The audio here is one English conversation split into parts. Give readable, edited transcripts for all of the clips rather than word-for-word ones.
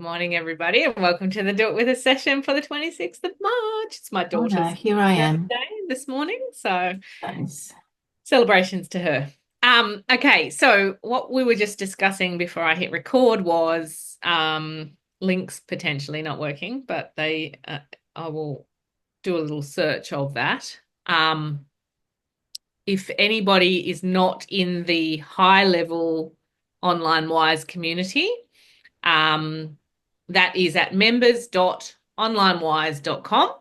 Good morning, everybody, and welcome to the Do It With Us session for the 26th of March. It's my Oh no, daughter's here I am. birthday this morning, so Nice. celebrations to her. Okay, so what we were just discussing before I hit record was links potentially not working, but I will do a little search of that. If anybody is not in the high level Online Wise community, um, that is at members.onlinewise.com.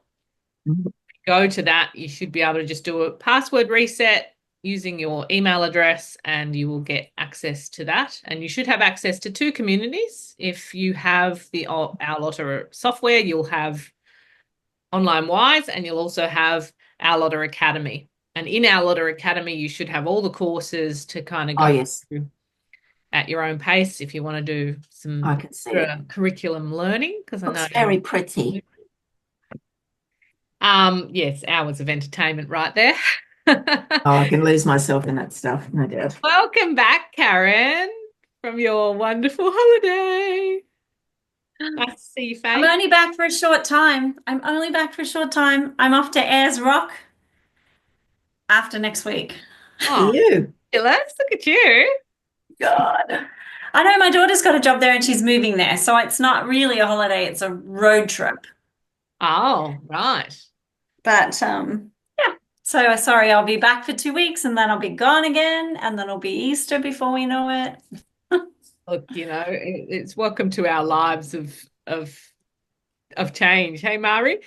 Go to that. You should be able to just do a password reset using your email address and you will get access to that. And you should have access to two communities. If you have the Our Lotter software, you'll have Online Wise and you'll also have Our Lotter Academy. And in Our Lotter Academy, you should have all the courses to kind of Oh go yes, through at your own pace if you want to do I some can see it. curriculum learning, because I Looks know very pretty. yes, hours of entertainment right there. Oh, I can lose myself in that stuff, no doubt. Welcome back, Karen, from your wonderful holiday. Nice to see your I'm face. only back for a short time. I'm only back for a short time. I'm off to Ayers Rock after next week. Oh, You, let's look at you. God. I know my daughter's got a job there and she's moving there, so it's not really a holiday, it's a road trip. Oh, right. But yeah. So sorry, I'll be back for 2 weeks and then I'll be gone again, and then it'll be Easter before we know it. Look, it's welcome to our lives of of change. Hey, Mari.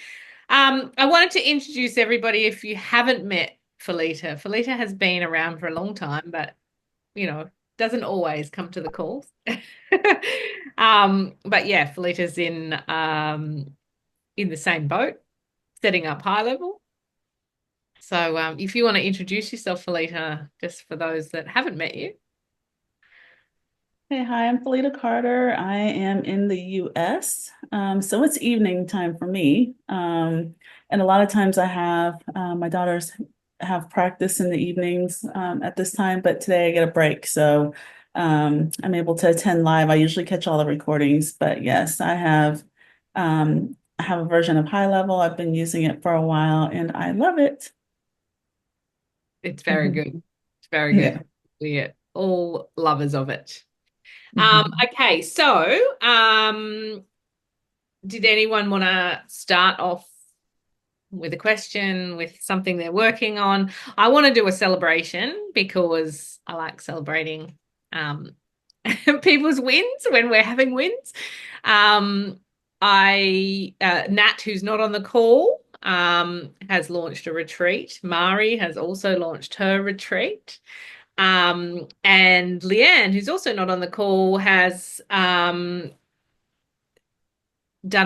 I wanted to introduce everybody if you haven't met Felita. Felita has been around for a long time, but doesn't always come to the calls. But yeah, Felita's in the same boat, setting up high level. So if you want to introduce yourself, Felita, just for those that haven't met you. Hey, hi, I'm Felita Carter. I am in the US. So it's evening time for me. And a lot of times I have my daughters have practice in the evenings at this time, but today I get a break. So I'm able to attend live. I usually catch all the recordings, but yes, I have a version of High Level. I've been using it for a while and I love it. It's very good. It's very good. Yeah. We're all lovers of it. Mhm. Okay, so did anyone want to start off with a question, with something they're working on? I want to do a celebration because I like celebrating um, people's wins when we're having wins. Um, Nat, who's not on the call, has launched a retreat. Mari has also launched her retreat. And Leanne, who's also not on the call, has done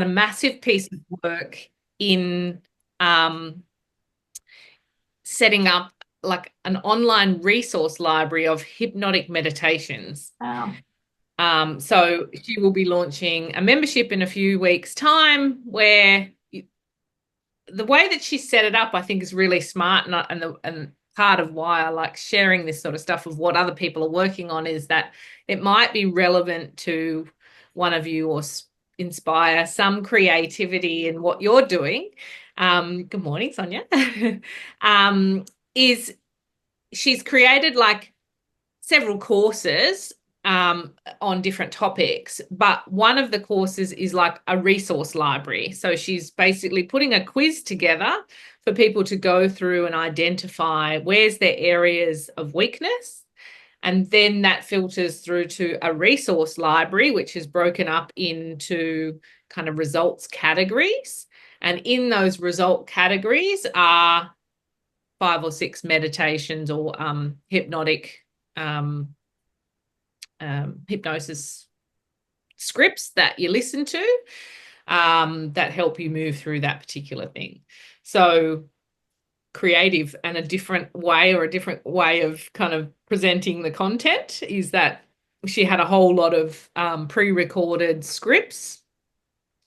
a massive piece of work in um, setting up like an online resource library of hypnotic meditations. Wow. So she will be launching a membership in a few weeks' time where the way that she set it up, I think, is really smart. And part of why I like sharing this sort of stuff of what other people are working on is that it might be relevant to one of you or inspire some creativity in what you're doing. Good morning, Sonia. um, is she's created like several courses on different topics, but one of the courses is like a resource library. So she's basically putting a quiz together for people to go through and identify where's their areas of weakness. And then that filters through to a resource library, which is broken up into kind of results categories. And in those result categories are 5 or 6 meditations or hypnotic hypnosis scripts that you listen to that help you move through that particular thing. So creative and a different way or a different way of kind of presenting the content is that she had a whole lot of pre-recorded scripts,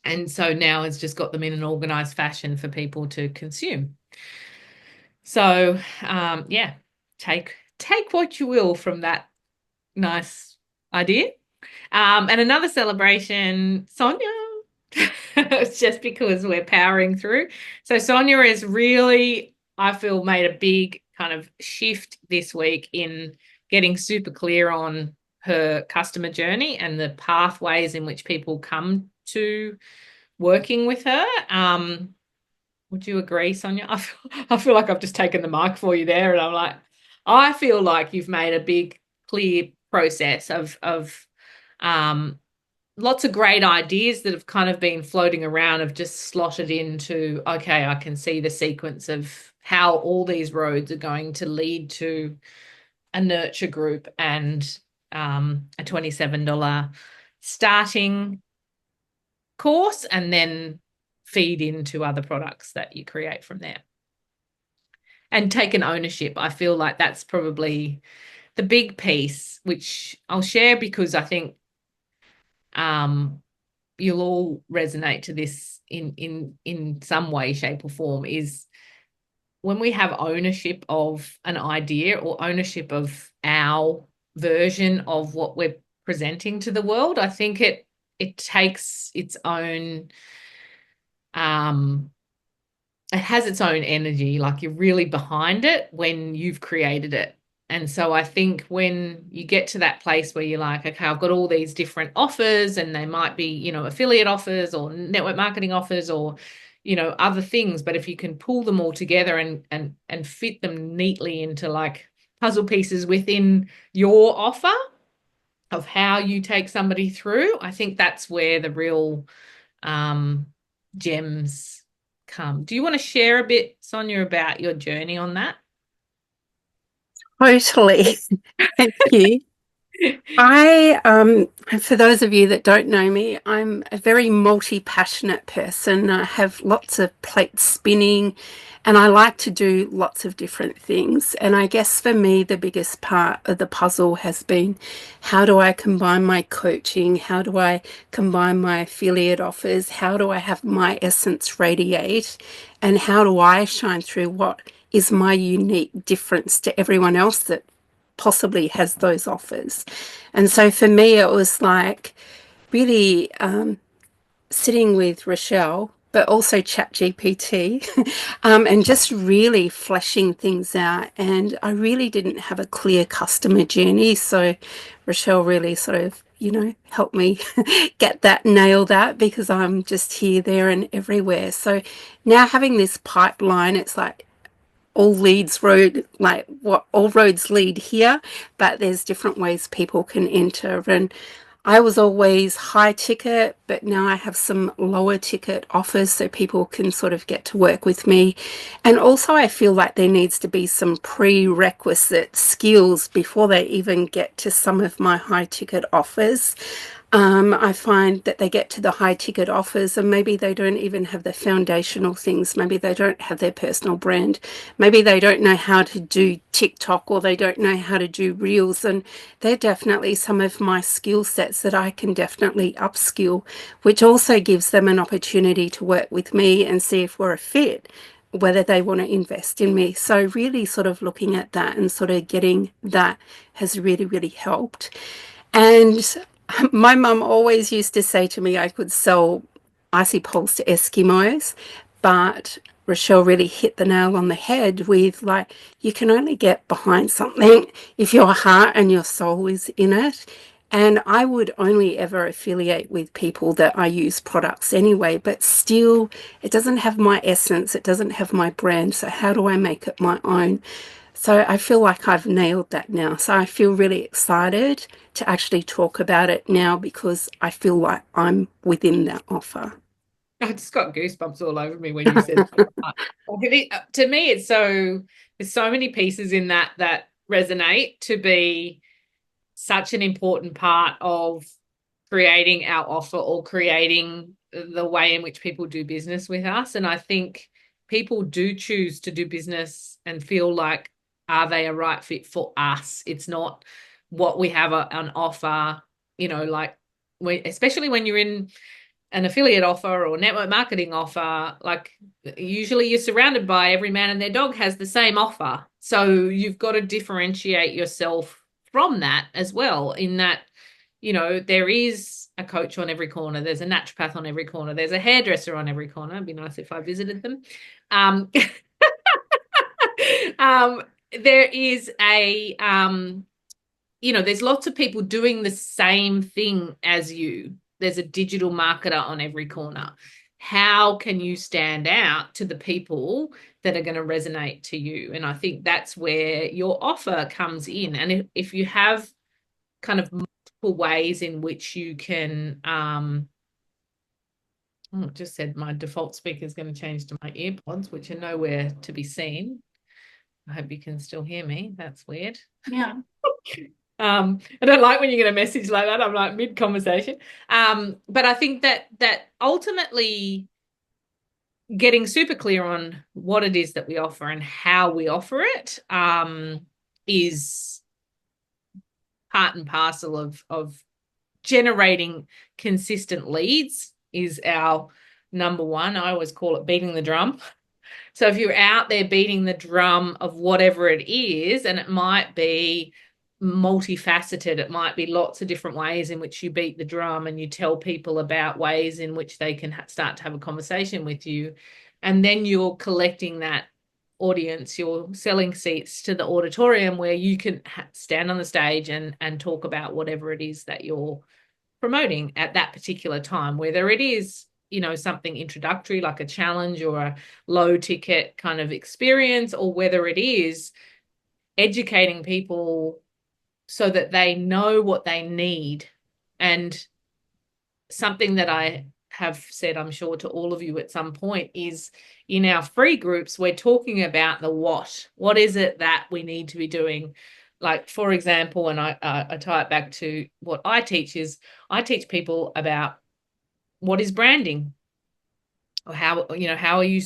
and so now has just got them in an organized fashion for people to consume. So yeah, take what you will from that nice idea. And another celebration, Sonia. It's just because we're powering through. So Sonia has really, I feel, made a big kind of shift this week in getting super clear on her customer journey and the pathways in which people come to working with her. Would you agree, Sonia? I feel like I've just taken the mic for you there, and I'm like, I feel like you've made a big, clear process of lots of great ideas that have kind of been floating around have just slotted into, okay, I can see the sequence of how all these roads are going to lead to a nurture group and a $27 starting course, and then feed into other products that you create from there. And take an ownership. I feel like that's probably the big piece, which I'll share because I think you'll all resonate to this in some way, shape, or form, is when we have ownership of an idea or ownership of our version of what we're presenting to the world. I think it takes its own it has its own energy, like you're really behind it when you've created it. And so I think when you get to that place where you're like, okay, I've got all these different offers, and they might be, you know, affiliate offers or network marketing offers or, you know, other things, but if you can pull them all together and fit them neatly into like puzzle pieces within your offer of how you take somebody through, I think that's where the real gems come. Do you want to share a bit, Sonia, about your journey on that? Totally. Thank you. For those of you that don't know me, I'm a very multi-passionate person. I have lots of plates spinning and I like to do lots of different things. And I guess for me, the biggest part of the puzzle has been, how do I combine my coaching? How do I combine my affiliate offers? How do I have my essence radiate? And how do I shine through what is my unique difference to everyone else that possibly has those offers? And so for me, it was like really sitting with Rochelle, but also ChatGPT, and just really fleshing things out. And I really didn't have a clear customer journey. So Rochelle really sort of, you know, helped me get that nailed out, because I'm just here, there, and everywhere. So now having this pipeline, it's like, all leads road, like what all roads lead here, but there's different ways people can enter. And I was always high ticket, but now I have some lower ticket offers so people can sort of get to work with me. And also I feel like there needs to be some prerequisite skills before they even get to some of my high ticket offers. I find that they get to the high ticket offers and maybe they don't even have the foundational things. Maybe they don't have their personal brand. Maybe they don't know how to do TikTok, or they don't know how to do Reels. And they're definitely some of my skill sets that I can definitely upskill, which also gives them an opportunity to work with me and see if we're a fit, whether they want to invest in me. So really sort of looking at that and sort of getting that has really, really helped. And my mum always used to say to me I could sell icy poles to Eskimos, but Rochelle really hit the nail on the head with, like, you can only get behind something if your heart and your soul is in it. And I would only ever affiliate with people that I use products anyway, but still it doesn't have my essence, it doesn't have my brand. So how do I make it my own? So I feel like I've nailed that now. So I feel really excited to actually talk about it now, because I feel like I'm within that offer. I just got goosebumps all over me when you said that. To me, it's so, there's so many pieces in that that resonate to be such an important part of creating our offer or creating the way in which people do business with us. And I think people do choose to do business and feel like, are they a right fit for us? It's not what we have an offer, you know, like especially when you're in an affiliate offer or network marketing offer, like usually you're surrounded by every man and their dog has the same offer. So you've got to differentiate yourself from that as well, in that you know, there is a coach on every corner. There's a naturopath on every corner. There's a hairdresser on every corner. It'd be nice if I visited them. There is a, you know, there's lots of people doing the same thing as you. There's a digital marketer on every corner. How can you stand out to the people that are going to resonate to you? And I think that's where your offer comes in. And if you have kind of multiple ways in which you can, it just said my default speaker is going to change to my earpods, which are nowhere to be seen. I hope you can still hear me. That's weird. Yeah. I don't like when you get a message like that. I'm like mid-conversation. But I think that ultimately getting super clear on what it is that we offer and how we offer it is part and parcel of generating consistent leads is our number one. I always call it beating the drum. So if you're out there beating the drum of whatever it is, and it might be multifaceted, it might be lots of different ways in which you beat the drum and you tell people about ways in which they can start to have a conversation with you, and then you're collecting that audience, you're selling seats to the auditorium where you can stand on the stage and talk about whatever it is that you're promoting at that particular time, whether it is, you know, something introductory like a challenge or a low ticket kind of experience, or whether it is educating people so that they know what they need. And something that I have said, I'm sure, to all of you at some point is in our free groups, we're talking about the what is it that we need to be doing? Like, for example, and I tie it back to what I teach is I teach people about what is branding, or how, you know, how are you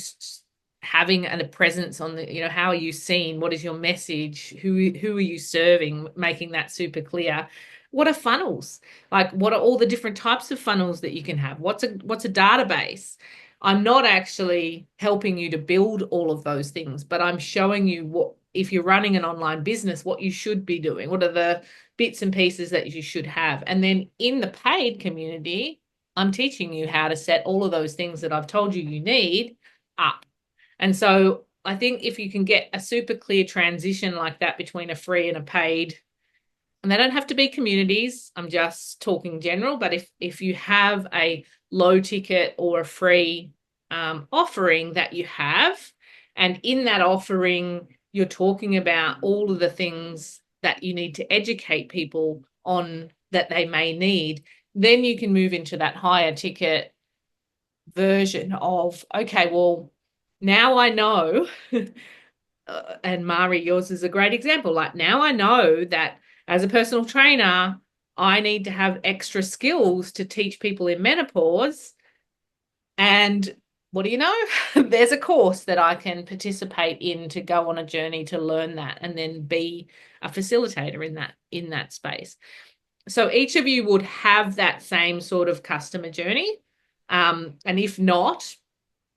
having a presence on the, you know, how are you seen? What is your message? Who are you serving? Making that super clear. What are funnels? Like, what are all the different types of funnels that you can have? What's a database? I'm not actually helping you to build all of those things, but I'm showing you what, if you're running an online business, what you should be doing. What are the bits and pieces that you should have? And then in the paid community, I'm teaching you how to set all of those things that I've told you need up. And so I think if you can get a super clear transition like that between a free and a paid, and they don't have to be communities, I'm just talking general, but if you have a low ticket or a free offering that you have, and in that offering, you're talking about all of the things that you need to educate people on that they may need, then you can move into that higher ticket version of, okay, well, now I know, and Mari, yours is a great example. Like, now I know that as a personal trainer, I need to have extra skills to teach people in menopause. And what do you know? There's a course that I can participate in to go on a journey to learn that and then be a facilitator in that space. So each of you would have that same sort of customer journey. And if not,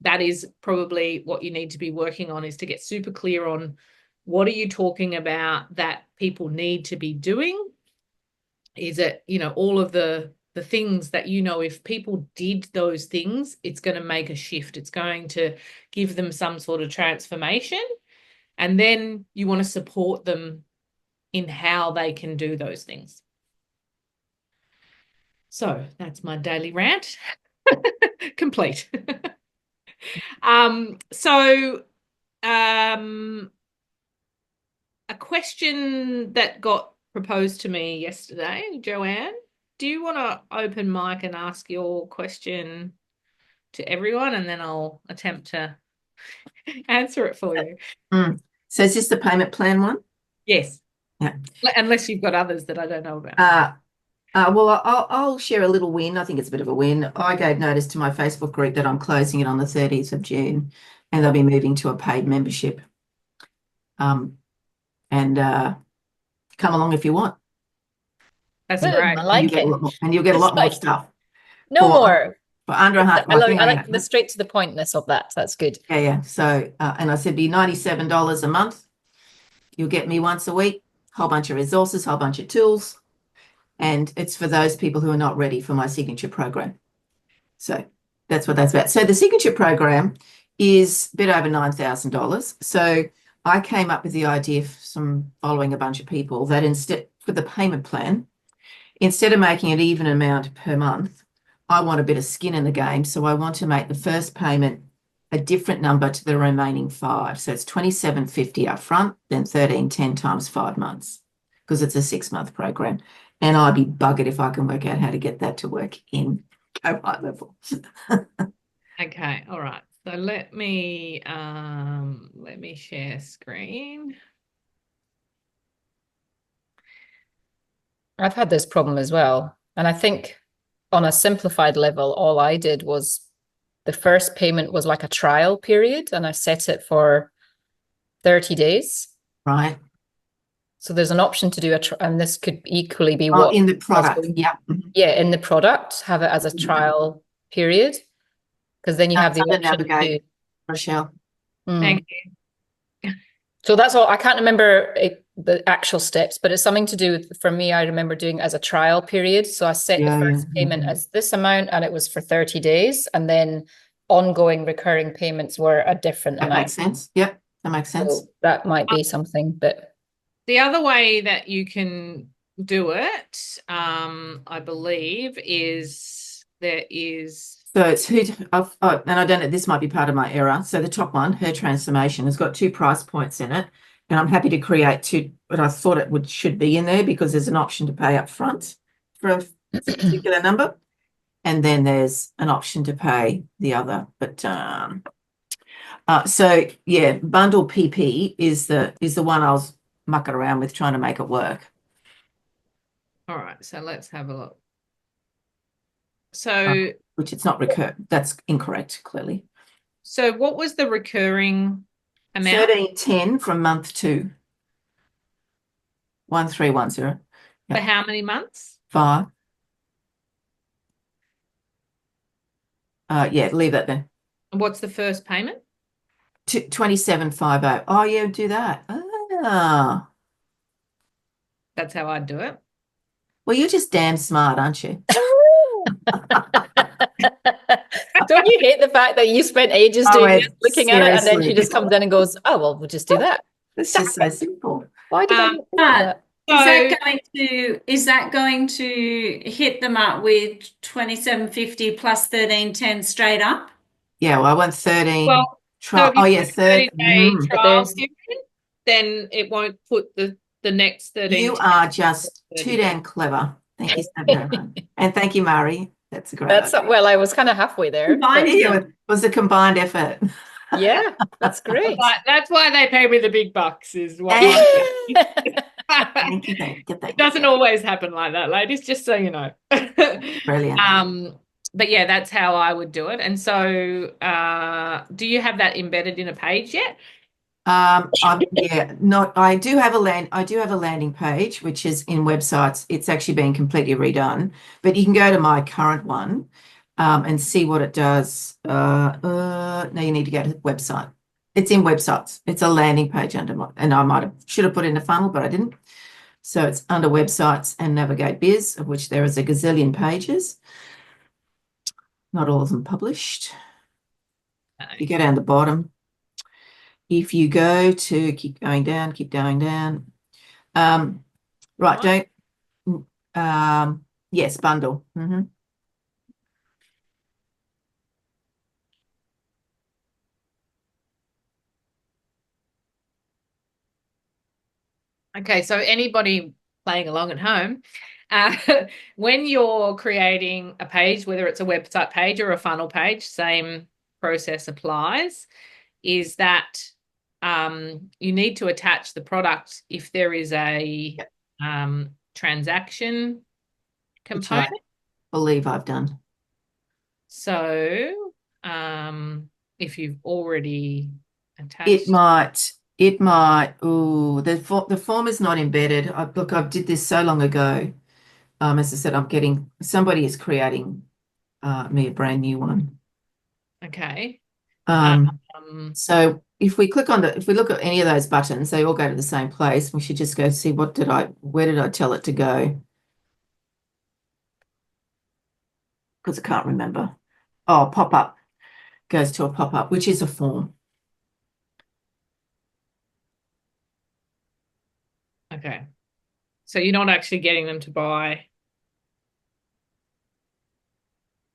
that is probably what you need to be working on, is to get super clear on what are you talking about that people need to be doing? Is it, you know, all of the things that, you know, if people did those things, it's going to make a shift. It's going to give them some sort of transformation. And then you want to support them in how they can do those things. So that's my daily rant. Complete. A question that got proposed to me yesterday, Joanne, do you want to open mic and ask your question to everyone, and then I'll attempt to answer it for you? So is this the payment plan one? Yes. Yeah. Unless you've got others that I don't know about. Well, I'll share a little win. I think it's a bit of a win. I gave notice to my Facebook group that I'm closing it on the 30th of June, and they'll be moving to a paid membership. And come along if you want. That's Good, great. I like it. And you'll get a lot more stuff. No more. For under I $100. like the straight to the pointness of that. That's good. Yeah. So, and I said, be $97 a month. You'll get me once a week, whole bunch of resources, whole bunch of tools. and it's for those people who are not ready for my signature program. So that's what that's about. So the signature program is a bit over $9,000. So I came up with the idea from following a bunch of people that instead, for the payment plan, instead of making an even amount per month, I want a bit of skin in the game. So I want to make the first payment a different number to the remaining 5. So it's $27.50 up front, then $13.10 times 5 months, because it's a 6-month program. And I'd be buggered if I can work out how to get that to work in Go-High Level. Okay, all right. So let me share screen. I've had this problem as well. And I think on a simplified level, all I did was the first payment was like a trial period, and I set it for 30 days. Right. So there's an option to do and this could equally be Oh, what in the product. going- Yeah. yeah, in the product, have it as a trial period, because then you have the Under option to. Navigate, Rochelle. Mm. Thank you. So that's all. I can't remember the actual steps, but it's something to do with, for me, I remember doing it as a trial period. So I set the first payment as this amount, and it was for 30 days. And then ongoing recurring payments were a different That amount. makes sense. Yep, that makes sense. So that might be something, but The other way that you can do it, I believe, is there is. So it's who, and I don't know, this might be part of my error. So the top one, Her Transformation, has got 2 price points in it. And I'm happy to create 2, but I thought it should be in there because there's an option to pay up front for a particular number. And then there's an option to pay the other. But so yeah, bundle PP is the one I was mucking around with trying to make it work. All right, so let's have a look. So, Which it's not that's incorrect, clearly. so what was the recurring amount? $13.10 from month 2. 1310. For how many months? 5. Yeah, leave that then. And what's the first payment? 27.50. Oh yeah, do that. Ah, That's how I'd do it. well, you're just damn smart, aren't you? don't you hate the fact that you spent ages Oh, doing this, looking at it, and then seriously. she just comes in and goes, "Oh well, we'll just do that." It's just so simple. Why did I not think of that? Is that going to hit them up with 27.50 plus 13.10 straight up? Yeah, well, I want 13 Well, trial. so Oh if yeah, you do a 30-day Mm. trial there's- period, then it won't put the next 13. You are just 30 too days. damn clever. Thank you so very much. And thank you, Mari. That's a great That's idea. well, I was kind of halfway there. Combined Yeah, them. it was a combined effort. Yeah, that's great. But that's why they pay me the big bucks, is what Thank you, thank you. It doesn't always happen like that, ladies, just so you know. Brilliant. But yeah, that's how I would do it. And so do you have that embedded in a page yet? I do have a landing page which is in websites. It's actually been completely redone, but you can go to my current one and see what it does. No, you need to go to the website. It's in websites. It's a landing page and I should have put in a funnel, but I didn't. So it's under websites and Navigate Biz, of which there is a gazillion pages. Not all of them published. You go down the bottom. If you go to keep going down. Right, yes, bundle. Okay, so anybody playing along at home, when you're creating a page, whether it's a website page or a funnel page, same process applies, is that you need to attach the product if there is a transaction component. I believe I've done. So if you've already attached, it might. Oh, the form is not embedded. Look, I did this so long ago. As I said, somebody is creating me a brand new one. okay. So if we look at any of those buttons, they all go to the same place. We should just go see where did I tell it to go? because I can't remember. Oh, pop-up goes to a pop-up, which is a form. Okay. So you're not actually getting them to buy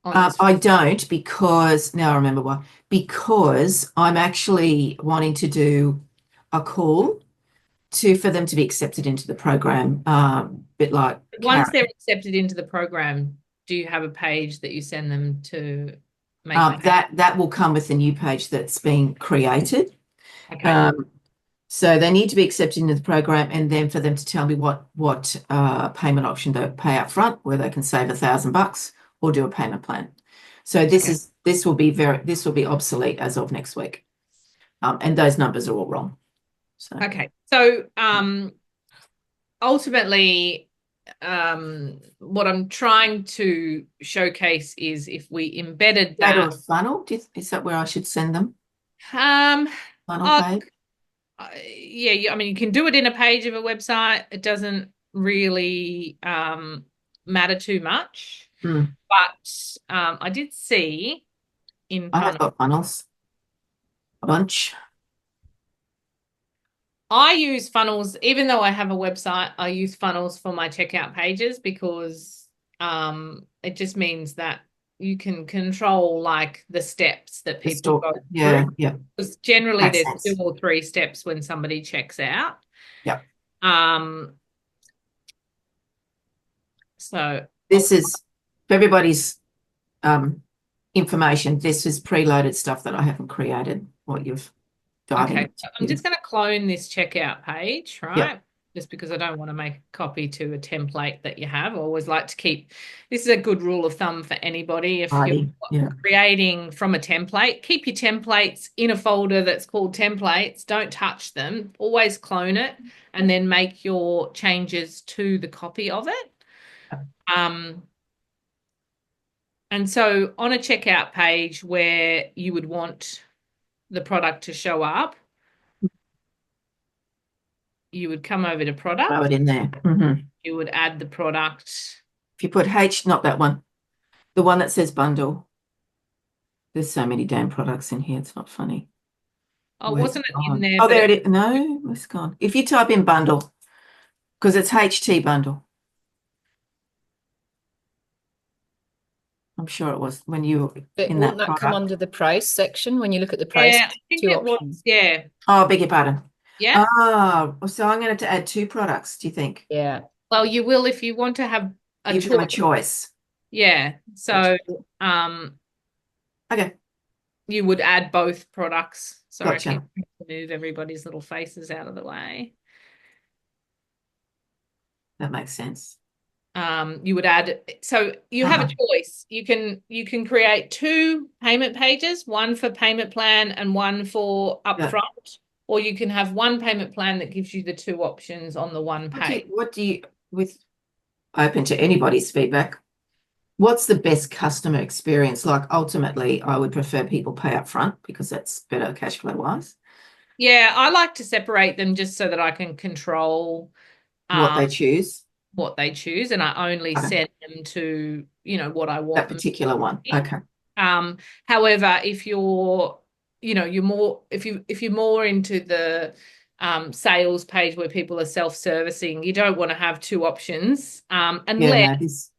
on this. I don't, because now I remember why. Because I'm actually wanting to do a call for them to be accepted into the program. Bit like Once Karen. they're accepted into the program, do you have a page that you send them to make that will come with the new page that's being created. Okay. So they need to be accepted into the program, and then for them to tell me what payment option they pay up front, where they can save $1,000 or do a payment plan. So this will be obsolete as of next week, and those numbers are all wrong. So Okay. So ultimately, what I'm trying to showcase is if we embedded go to that. a funnel. Is that where I should send them? Um, Funnel page. yeah, I mean, you can do it in a page of a website. It doesn't really matter too much. But I did see in I have got funnels, a bunch. I use funnels, even though I have a website, I use funnels for my checkout pages because it just means that you can control like the steps that people go through. Yeah. Because generally Makes there's sense. 2 or 3 steps when somebody checks out. Yeah. So this is for everybody's information. This is preloaded stuff that I haven't created. What you've got. Okay, I'm just going to clone this checkout page, right? Yep. Just because I don't want to make a copy to a template that you have. I always like to keep, this is a good rule of thumb for anybody. If you're creating from a template, keep your templates in a folder that's called templates. Don't touch them. Always clone it and then make your changes to the copy of it. And so on a checkout page where you would want the product to show up, you would come over to product. Throw it in there. You would add the product. If you put not that one, the one that says bundle. There's so many damn products in here. It's not funny. Oh, wasn't it in there? Oh, there it is. No, it's gone. If you type in bundle, because it's HT bundle. I'm sure it was when you were in that product. Come under the price section when you look at the price? Yeah, I think it was. Yeah. Oh, beg your pardon. Yeah. Oh, so I'm going to have to add 2 products, do you think? Yeah. Well, you will if you want to have a choice. Yeah. So, okay. You would add both products. Sorry, Gotcha. I keep to move everybody's little faces out of the way. That makes sense. You would add, so you have a choice. You can create 2 payment pages, one for payment plan and one for upfront, or you can have one payment plan that gives you the 2 options on the one page. What do you, with open to anybody's feedback, what's the best customer experience? Like ultimately, I would prefer people pay up front because that's better cash flow wise. Yeah, I like to separate them just so that I can control what they choose. And I only send them to, what I want. That particular one. Okay. However, if you're more into the sales page where people are self-servicing, you don't want to have 2 options. Unless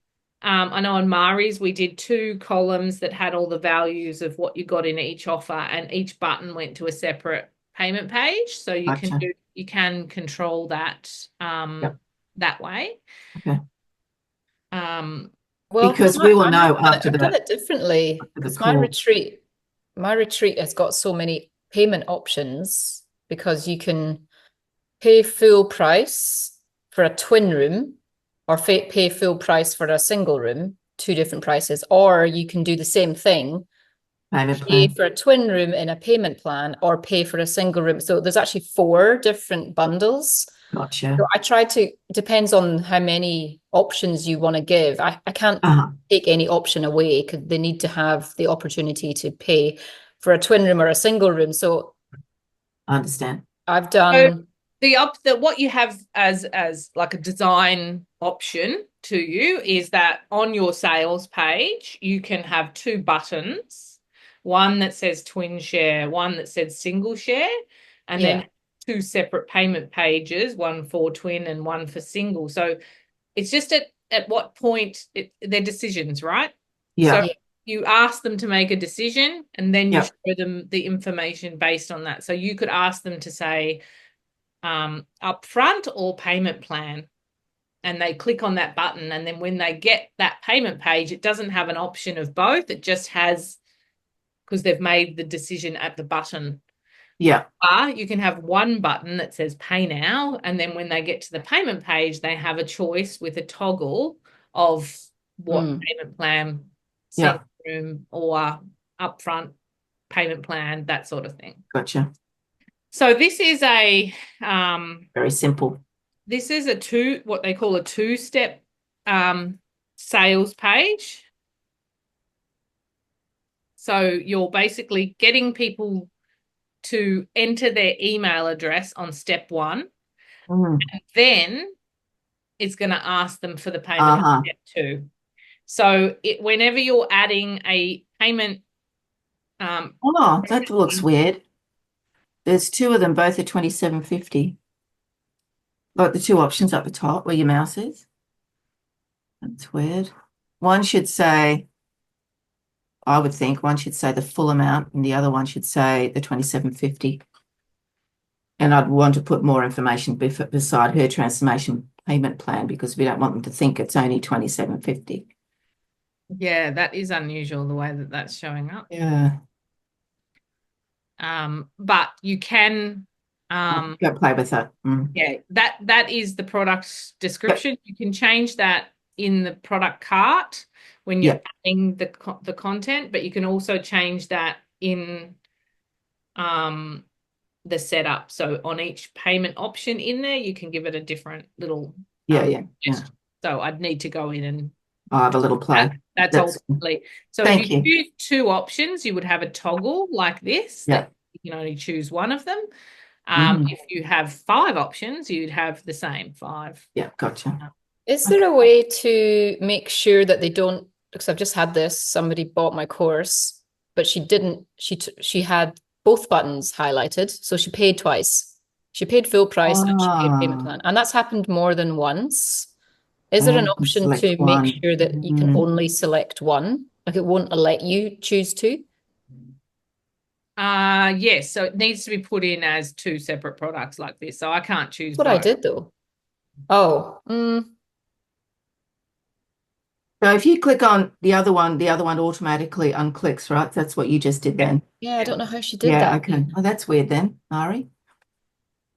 I know on Mari's we did 2 columns that had all the values of what you got in each offer, and each button went to a separate payment page. So you can control that that way. Okay. Well, because we will know after I've done it differently. My retreat has got so many payment options because you can pay full price for a twin room or pay full price for a single room, 2 different prices, or you can do the same thing, pay for a twin room in a payment plan or pay for a single room. So there's actually 4 different bundles. Gotcha. So I try to, depends on how many options you want to give. I can't take any option away because they need to have the opportunity to pay for a twin room or a single room. So I understand. I've done what you have as like a design option to you is that on your sales page, you can have two buttons, one that says twin share, one that says single share, and then two separate payment pages, one for twin and one for single. So it's just at what point they're decisions, right? Yeah. So you ask them to make a decision and then you Yeah. show them the information based on that. So you could ask them to say upfront or payment plan, and they click on that button, and then when they get that payment page, it doesn't have an option of both. It just has, because they've made the decision at the button. Yeah. Or you can have one button that says pay now, and then when they get to the payment page, they have a choice with a toggle of what payment plan, Yeah. room or upfront payment plan, that sort of thing. Gotcha. So this is Very simple. this is what they call a two-step sales page. So you're basically getting people to enter their email address on step 1, and then it's going to ask them for the payment on step 2. So whenever you're adding a payment, that looks weird. There's two of them, both are $27.50. Like the two options up the top where your mouse is. That's weird. One should say, I would think one should say the full amount, and the other one should say the $27.50. And I'd want to put more information beside her transformation payment plan, because we don't want them to think it's only $27.50. Yeah, that is unusual, the way that that's showing up. Yeah. But you can go play with that. Yeah, that is the product description. You can change that in the product cart when you're adding the content, but you can also change that in the setup. So on each payment option in there, you can give it a different little So I'd need to go in and I'll have a little play. That's ultimately. So Thank if you choose two options, you would have a toggle like this. Yeah. You can only choose one of them. If you have 5 options, you'd have the same 5. Yeah, gotcha. Is there a way to make sure that they don't, because I've just had this, somebody bought my course, but she didn't, she had both buttons highlighted, so she paid twice. She paid full price and she paid payment plan. And that's happened more than once. Is there an option to make sure that you can only select one? Like it won't let you choose two? Yes, so it needs to be put in as 2 separate products like this. So I can't choose That's what I did though. Oh. So if you click on the other one automatically unclicks, right? That's what you just did then. Yeah, I don't know how she did that. Yeah, okay. Oh, that's weird then, Ari.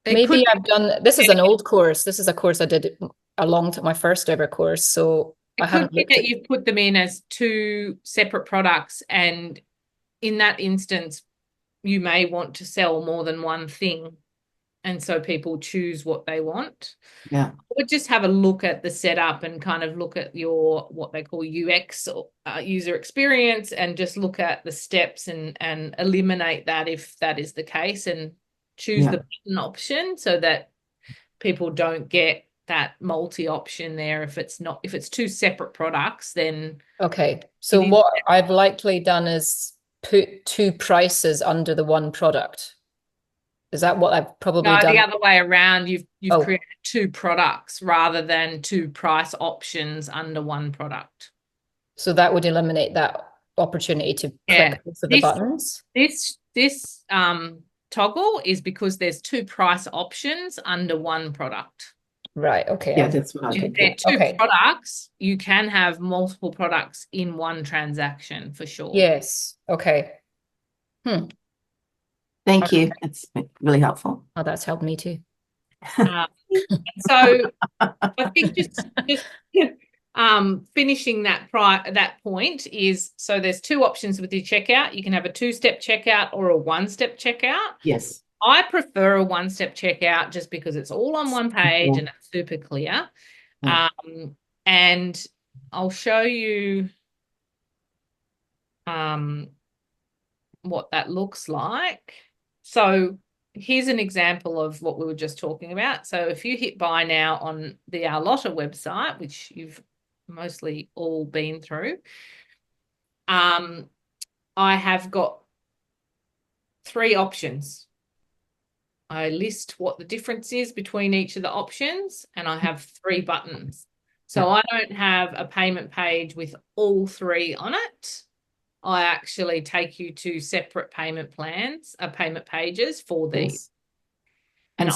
Maybe I've done, this is an old course. This is a course I did my first ever course. So I haven't looked at. You've put them in as 2 separate products, and in that instance, you may want to sell more than one thing. And so people choose what they want. Yeah. Or just have a look at the setup and kind of look at your, what they call UX, or user experience, and just look at the steps and eliminate that if that is the case, and choose the button option so that people don't get that multi-option there. If it's 2 separate products, then. Okay. So what I've likely done is put 2 prices under the one product. Is that what I've probably done? No, the other way around. You've created 2 products rather than 2 price options under one product. So that would eliminate that opportunity to click both of the buttons. This toggle is because there's 2 price options under one product. Right. Okay. Yeah, that's what I If think. they're 2 products, you can have multiple products in one transaction for sure. Yes. Okay. Thank you. It's really helpful. Oh, that's helped me too. So I think just finishing that point is, so there's 2 options with your checkout. You can have a 2-step checkout or a 1-step checkout. Yes. I prefer a 1-step checkout just because it's all on one page and it's super clear. Yeah. And I'll show you what that looks like. So here's an example of what we were just talking about. So if you hit buy now on the Arlotta website, which you've mostly all been through. I have got 3 options. I list what the difference is between each of the options, and I have 3 buttons. So I don't have a payment page with all 3 on it. I actually take you to separate payment plans, payment pages for these. Yes. And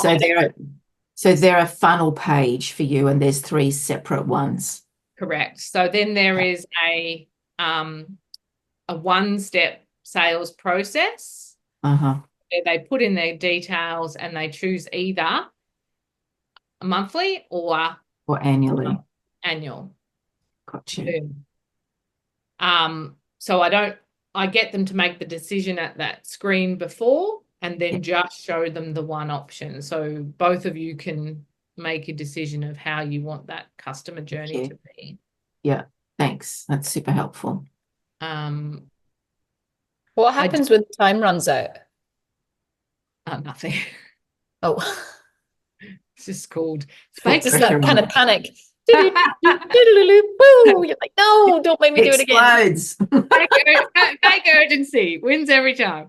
so they're a funnel page for you, and there's 3 separate ones. Correct. So then there is a 1-step sales process. Where they put in their details and they choose either a monthly or annually. Annual. Gotcha. So I get them to make the decision at that screen before, and then just show them the one option. So both of you can make a decision of how you want that customer journey to be. Yeah, thanks. That's super helpful. What happens when the time runs out? Nothing. Oh, it's just called just that kind of panic. Boo! You're like, no, don't make me do it again. Fake urgency wins every time.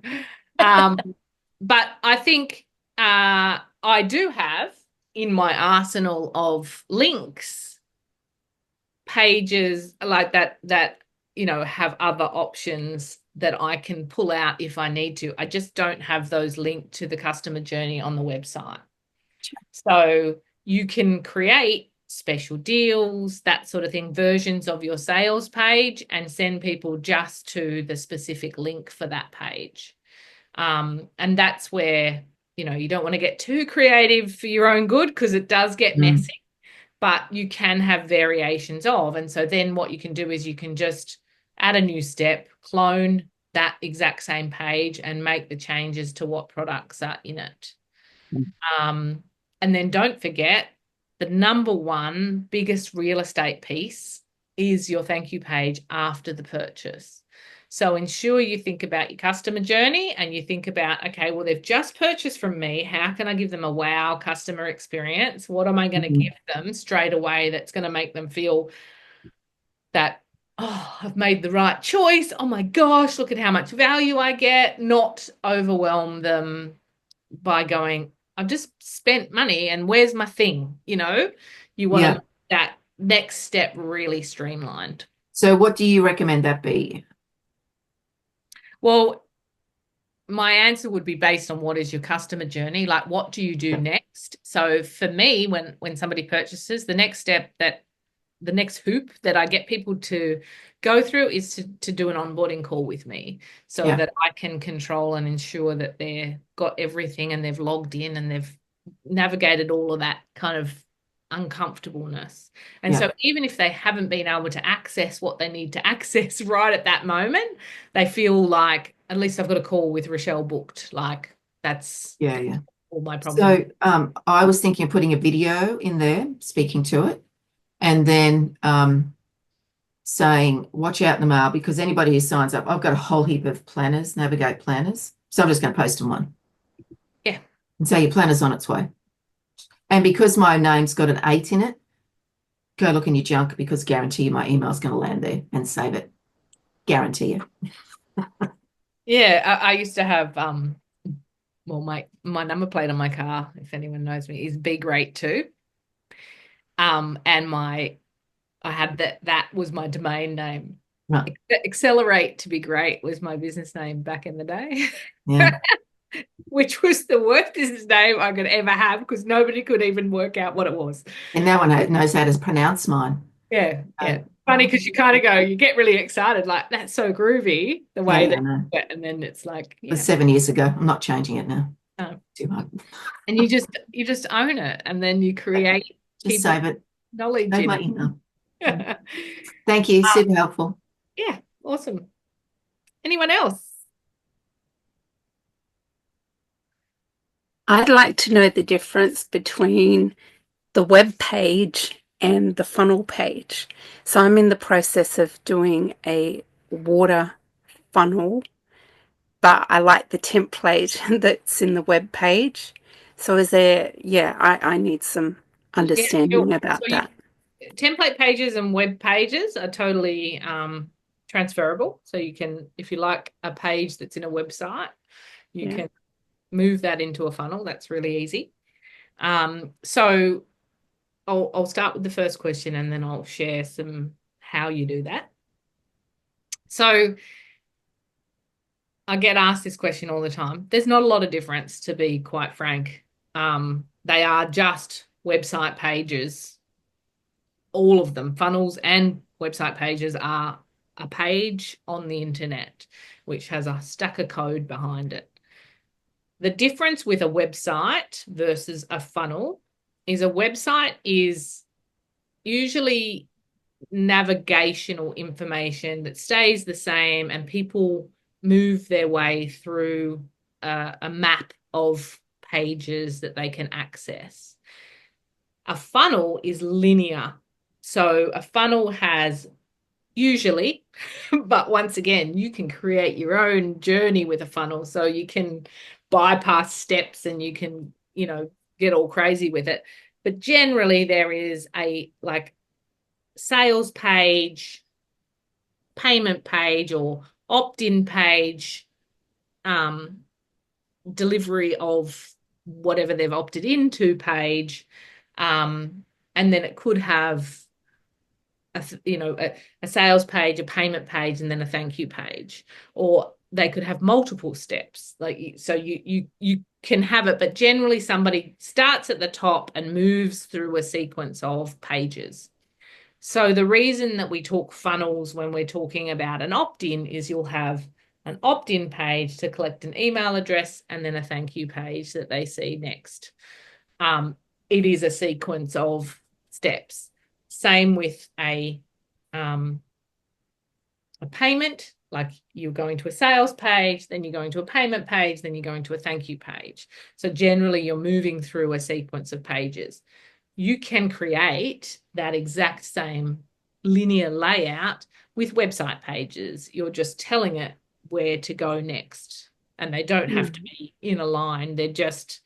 But I think I do have in my arsenal of links pages like that have other options that I can pull out if I need to. I just don't have those linked to the customer journey on the website. So you can create special deals, that sort of thing, versions of your sales page, and send people just to the specific link for that page. And that's where, you don't want to get too creative for your own good, because it does get messy, but you can have variations of. And so then what you can do is you can just add a new step, clone that exact same page and make the changes to what products are in it. And then don't forget, the number one biggest real estate piece is your thank you page after the purchase. So ensure you think about your customer journey and you think about, okay, well, they've just purchased from me. How can I give them a wow customer experience? What am I going to give them straight away that's going to make them feel that, oh, I've made the right choice. Oh my gosh, look at how much value I get. Not overwhelm them by going, I've just spent money and where's my thing? You want to make that next step really streamlined. So what do you recommend that be? Well, my answer would be based on what is your customer journey, like what do you do next? So for me, when somebody purchases, the next hoop that I get people to go through is to do an onboarding call with me, so that I can control and ensure that they've got everything and they've logged in and they've navigated all of that kind of uncomfortableness. And so even if they haven't been able to access what they need to access right at that moment, they feel like at least I've got a call with Rochelle booked. Like that's all my problems. So I was thinking of putting a video in there, speaking to it, and then saying, watch out in the mail, because anybody who signs up, I've got a whole heap of planners, Navigate planners. So I'm just going to post them one. Yeah. And say your planner's on its way. And because my name's got an 8 in it, go look in your junk, because guarantee you my email's going to land there and save it. Guarantee you. I used to have, my number plate on my car, if anyone knows me, is Be Great Too. And I had that was my domain name. Right. Accelerate to Be Great was my business name back in the day. Yeah. Which was the worst business name I could ever have, because nobody could even work out what it was. And no one knows how to pronounce mine. Yeah. Funny, because you kind of you get really excited, like that's so groovy, the way and then it's like it was 7 years ago. I'm not changing it now. No. Too hard. And you just own it, and then you create just save it. Knowledge. Save my email. Thank you. Super helpful. Yeah, awesome. Anyone else? I'd like to know the difference between the web page and the funnel page. So I'm in the process of doing a water funnel, but I like the template that's in the web page. So is there, I need some understanding about that. template pages and web pages are totally transferable. So you can, if you like a page that's in a website, you Yeah. can move that into a funnel. That's really easy. So I'll start with the first question and then I'll share some how you do that. So I get asked this question all the time. There's not a lot of difference, to be quite frank. They are just website pages. All of them, funnels and website pages, are a page on the internet which has a stack of code behind it. The difference with a website versus a funnel is a website is usually navigational information that stays the same, and people move their way through a map of pages that they can access. A funnel is linear. So a funnel has usually, but once again, you can create your own journey with a funnel. So you can bypass steps and you can, get all crazy with it. But generally there is a sales page, payment page, or opt-in page, delivery of whatever they've opted into page, and then it could have a sales page, a payment page, and then a thank you page, or they could have multiple steps. So you can have it, but generally somebody starts at the top and moves through a sequence of pages. So the reason that we talk funnels when we're talking about an opt-in is you'll have an opt-in page to collect an email address and then a thank you page that they see next. It is a sequence of steps. Same with a payment, like you're going to a sales page, then you're going to a payment page, then you're going to a thank you page. So generally you're moving through a sequence of pages. You can create that exact same linear layout with website pages. You're just telling it where to go next, and they don't have to be in a line. They're just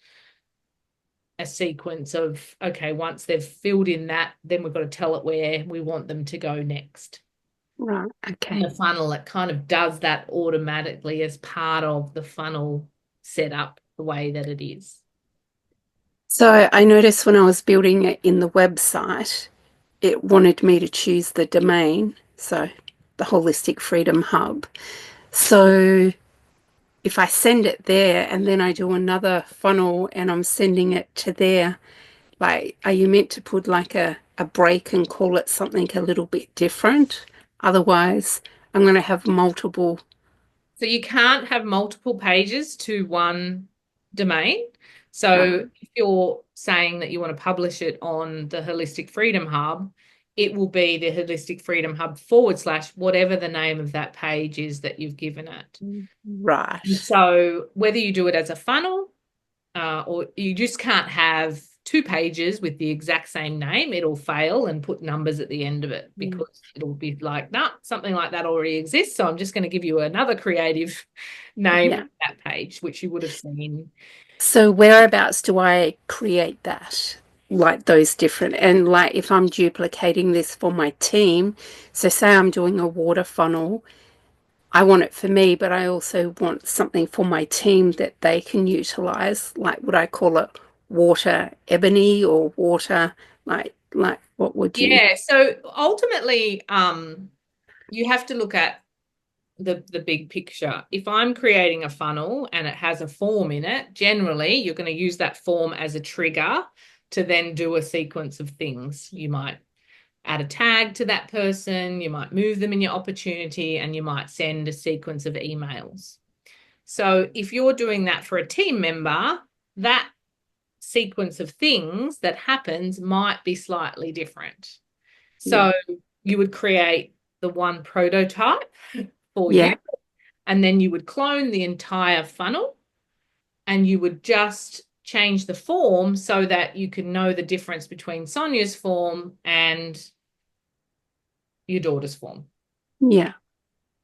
a sequence of, okay, once they've filled in that, then we've got to tell it where we want them to go next. Right. Okay. In the funnel, it kind of does that automatically as part of the funnel setup, the way that it is. So I noticed when I was building it in the website, it wanted me to choose the domain, so the Holistic Freedom Hub. So if I send it there and then I do another funnel and I'm sending it to there, are you meant to put a break and call it something a little bit different? Otherwise, I'm going to have multiple. So you can't have multiple pages to one domain. So if you're saying that you want to publish it on the Holistic Freedom Hub, it will be the Holistic Freedom Hub / whatever the name of that page is that you've given it. Right. So whether you do it as a funnel or you just can't have two pages with the exact same name, it'll fail and put numbers at the end of it, because it'll be like, nah, something like that already exists. So I'm just going to give you another creative name of that page, which you would have seen. So whereabouts do I create that? Those different, and if I'm duplicating this for my team, so say I'm doing a water funnel, I want it for me, but I also want something for my team that they can utilize. Would I call it water ebony or water, what would you? Yeah, so ultimately, you have to look at the big picture. If I'm creating a funnel and it has a form in it, generally you're going to use that form as a trigger to then do a sequence of things. You might add a tag to that person, you might move them in your opportunity, and you might send a sequence of emails. So if you're doing that for a team member, that sequence of things that happens might be slightly different. So you would create the one prototype for you, and then you would clone the entire funnel, and you would just change the form so that you can know the difference between Sonia's form and your daughter's form. Yeah.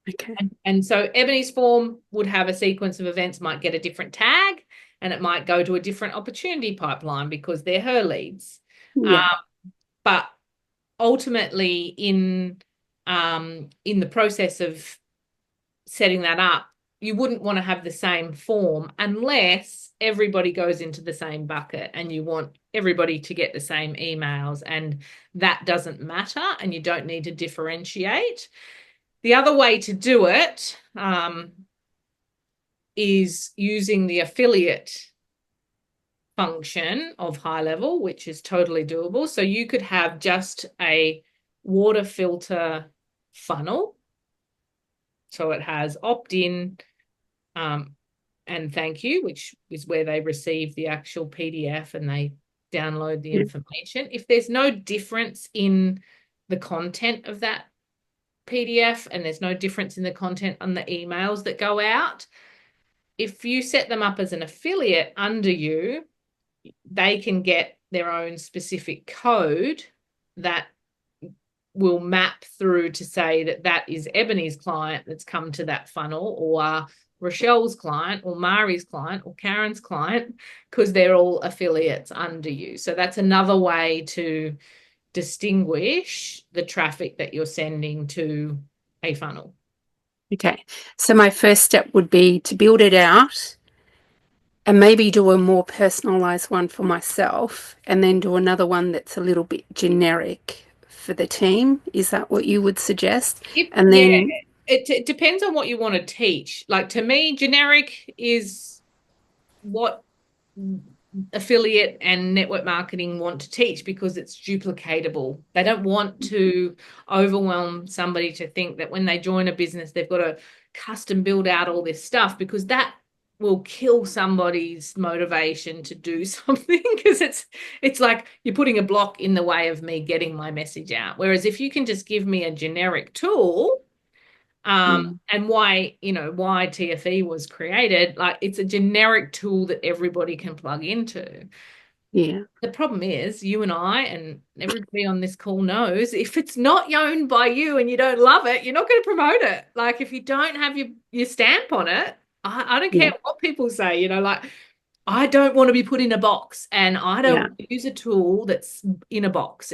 Okay. And so Ebony's form would have a sequence of events, might get a different tag, and it might go to a different opportunity pipeline because they're her leads. Yeah. But ultimately in the process of setting that up, you wouldn't want to have the same form unless everybody goes into the same bucket and you want everybody to get the same emails, and that doesn't matter and you don't need to differentiate. The other way to do it is using the affiliate function of High Level, which is totally doable. So you could have just a water filter funnel. So it has opt-in and thank you, which is where they receive the actual PDF and they download the information. If there's no difference in the content of that PDF and there's no difference in the content on the emails that go out, if you set them up as an affiliate under you, they can get their own specific code that will map through to say that that is Ebony's client that's come to that funnel, or Rochelle's client, or Mari's client, or Karen's client, because they're all affiliates under you. So that's another way to distinguish the traffic that you're sending to a funnel. Okay, so my first step would be to build it out and maybe do a more personalized one for myself, and then do another one that's a little bit generic for the team. Is that what you would suggest? And then it depends on what you want to teach. Like, to me, generic is what affiliate and network marketing want to teach because it's duplicatable. They don't want to overwhelm somebody to think that when they join a business, they've got to custom build out all this stuff, because that will kill somebody's motivation to do something, because it's like you're putting a block in the way of me getting my message out. Whereas if you can just give me a generic tool, and why TFE was created, like, it's a generic tool that everybody can plug into. Yeah. The problem is, you and I and everybody on this call knows, if it's not owned by you and you don't love it, you're not going to promote it. Like, if you don't have your stamp on it, I don't care what people say, like, I don't want to be put in a box, and I don't use a tool that's in a box.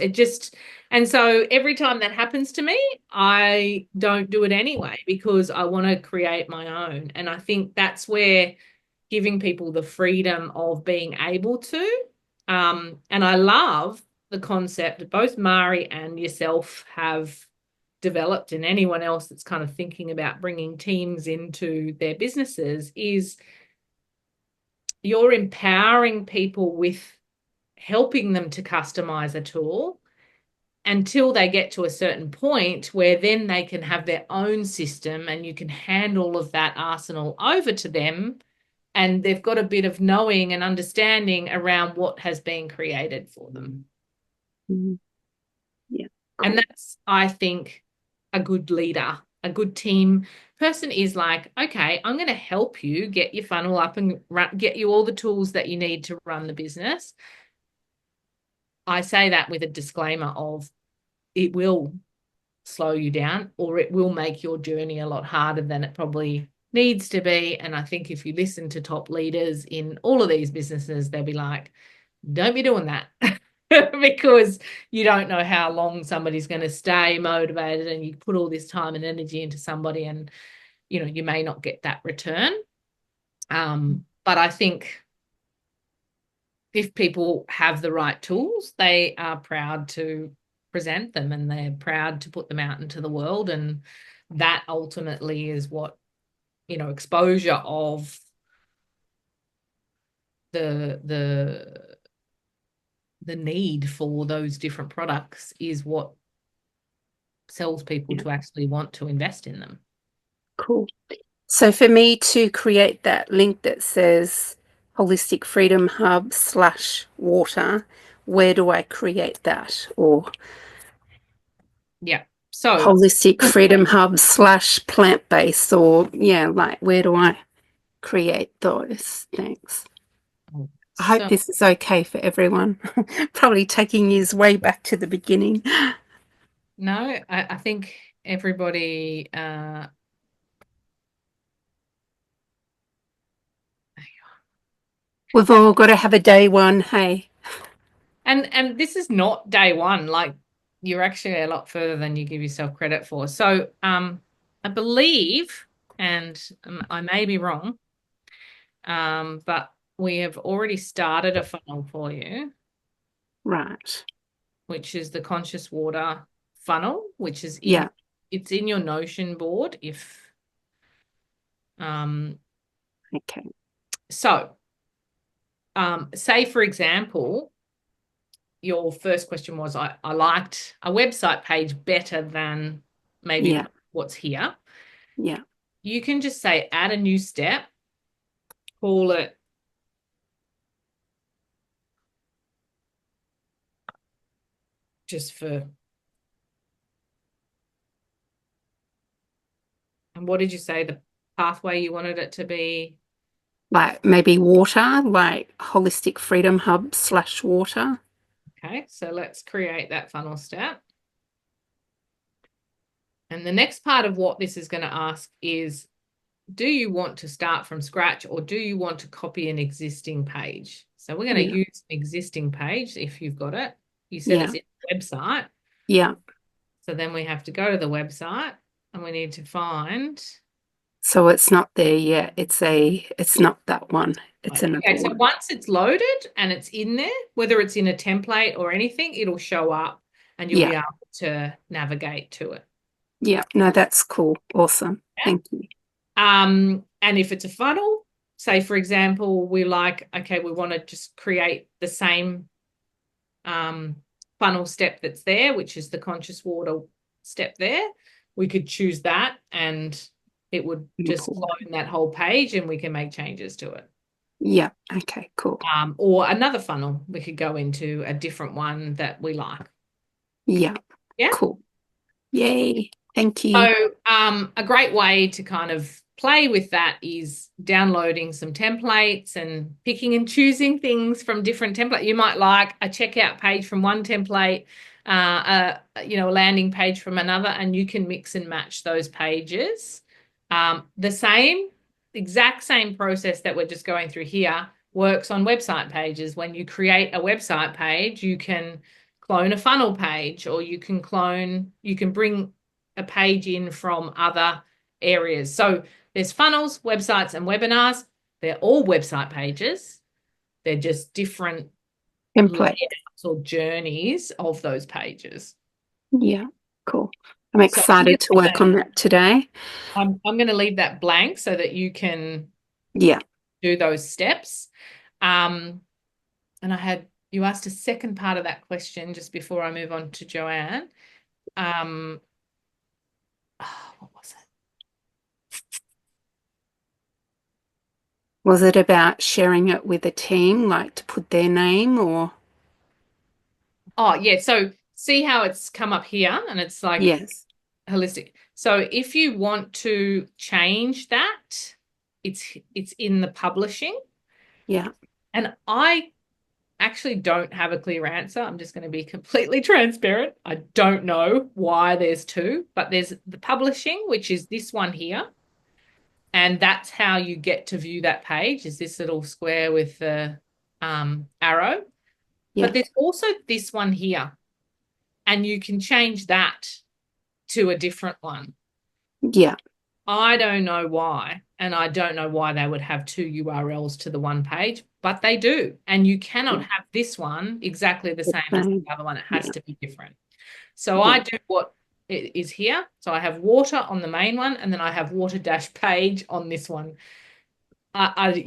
And so every time that happens to me, I don't do it anyway, because I want to create my own. And I think that's where giving people the freedom of being able to, and I love the concept that both Mari and yourself have developed, and anyone else that's kind of thinking about bringing teams into their businesses, is you're empowering people with helping them to customize a tool until they get to a certain point where then they can have their own system and you can hand all of that arsenal over to them, and they've got a bit of knowing and understanding around what has been created for them. Yeah. And that's, I think, a good leader, a good team person is like, okay, I'm going to help you get your funnel up and get you all the tools that you need to run the business. I say that with a disclaimer of, it will slow you down, or it will make your journey a lot harder than it probably needs to be. And I think if you listen to top leaders in all of these businesses, they'll be like, don't be doing that. Because you don't know how long somebody's going to stay motivated, and you put all this time and energy into somebody, and you may not get that return. But I think if people have the right tools, they are proud to present them, and they're proud to put them out into the world, and that ultimately is what exposure of the need for those different products is what sells people to actually want to invest in them. Cool. So for me to create that link that says Holistic Freedom Hub /water, where do I create that? Or so Holistic Freedom Hub /plant-based, or where do I create those? Thanks. I hope this is okay for everyone. Probably taking you way back to the beginning. No, I think everybody we've all got to have a day one, hey. And this is not day one. Like, you're actually a lot further than you give yourself credit for. So I believe, and I may be wrong, but we have already started a funnel for you, Right. which is the Conscious Water funnel, which is Yeah. it's in your Notion board. If Okay. so, say for example, your first question was, I liked a website page better than maybe Yeah. what's here. Yeah. You can just say add a new step, call it just for, and what did you say the pathway you wanted it to be? Like maybe water, like Holistic Freedom Hub / water. Okay, so let's create that funnel step. And the next part of what this is going to ask is, do you want to start from scratch or do you want to copy an existing page? So we're going to use an existing page if you've got it. You said it's in the website. Yeah. So then we have to go to the website and we need to find. So it's not there yet. It's not that one. It's another Okay, so one. once it's loaded and it's in there, whether it's in a template or anything, it'll show up and you'll be able to navigate to it. Yeah. No, that's cool. Awesome. Thank you. And if it's a funnel, say for example, we want to just create the same funnel step that's there, which is the Conscious Water step there. We could choose that and it would just clone that whole page and we can make changes to it. Yeah. Okay, cool. Or another funnel, we could go into a different one that we like. Yeah. Yeah. Cool. Yay. Thank you. So a great way to kind of play with that is downloading some templates and picking and choosing things from different templates. You might like a checkout page from one template, a landing page from another, and you can mix and match those pages. The exact same process that we're just going through here works on website pages. When you create a website page, you can clone a funnel page, or you can bring a page in from other areas. So there's funnels, websites, and webinars. They're all website pages. They're just different Template or journeys of those pages. Yeah, cool. I'm excited to work on that today. I'm going to leave that blank so that you can do those steps. And you asked a second part of that question just before I move on to Joanne. What was it? Was it about sharing it with a team, like to put their name or? Oh, yeah. So see how it's come up here and it's like holistic. So if you want to change that, it's in the publishing. Yeah. And I actually don't have a clear answer. I'm just going to be completely transparent. I don't know why there's two, but there's the publishing, which is this one here. And that's how you get to view that page, is this little square with the arrow. But there's also this one here. And you can change that to a different one. Yeah. I don't know why. And I don't know why they would have two URLs to the one page, but they do. And you cannot have this one exactly the same as the other one. It has to be different. So I do what it is here. So I have water on the main one, and then I have water dash page on this one. I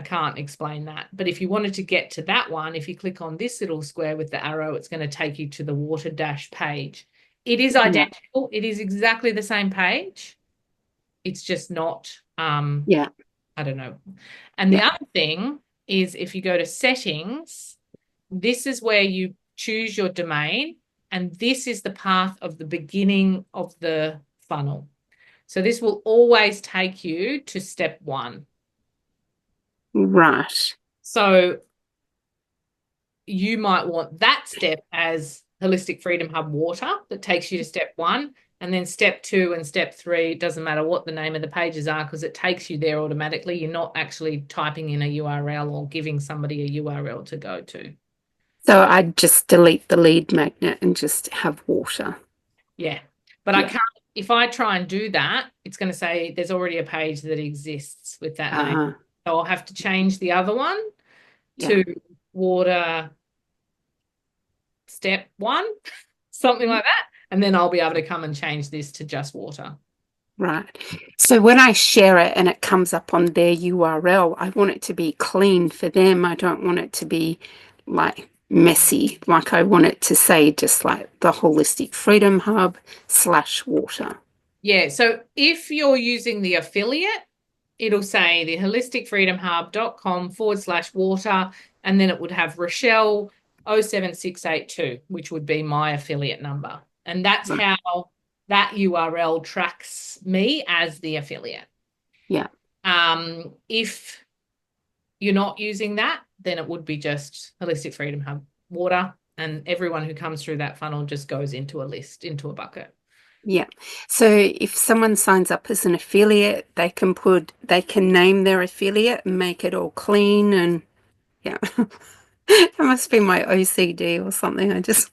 can't explain that. But if you wanted to get to that one, if you click on this little square with the arrow, it's going to take you to the water dash page. It is identical. It is exactly the same page. It's just not, I don't know. And the other thing is, if you go to settings, this is where you choose your domain, and this is the path of the beginning of the funnel. So this will always take you to step 1. Right. So you might want that step as Holistic Freedom Hub Water that takes you to step 1. And then step 2 and step 3, it doesn't matter what the name of the pages are because it takes you there automatically. You're not actually typing in a URL or giving somebody a URL to go to. So I'd just delete the lead magnet and just have water. Yeah. But I Yeah. can't, if I try and do that, it's going to say there's already a page that exists with that name. Uh, So I'll have to change the other one Yeah. to water step 1, something like that. And then I'll be able to come and change this to just water. right. So when I share it and it comes up on their URL, I want it to be clean for them. I don't want it to be like messy. Like I want it to say just like the Holistic Freedom Hub /water. Yeah. So if you're using the affiliate, it'll say the holisticfreedomhub.com/water, and then it would have Rochelle 07682, which would be my affiliate number. And that's Right. how that URL tracks me as the affiliate. Yeah. If you're not using that, then it would be just Holistic Freedom Hub water, and everyone who comes through that funnel just goes into a list, into a bucket. Yeah. So if someone signs up as an affiliate, they can name their affiliate and make it all clean and yeah. That must be my OCD or something. I just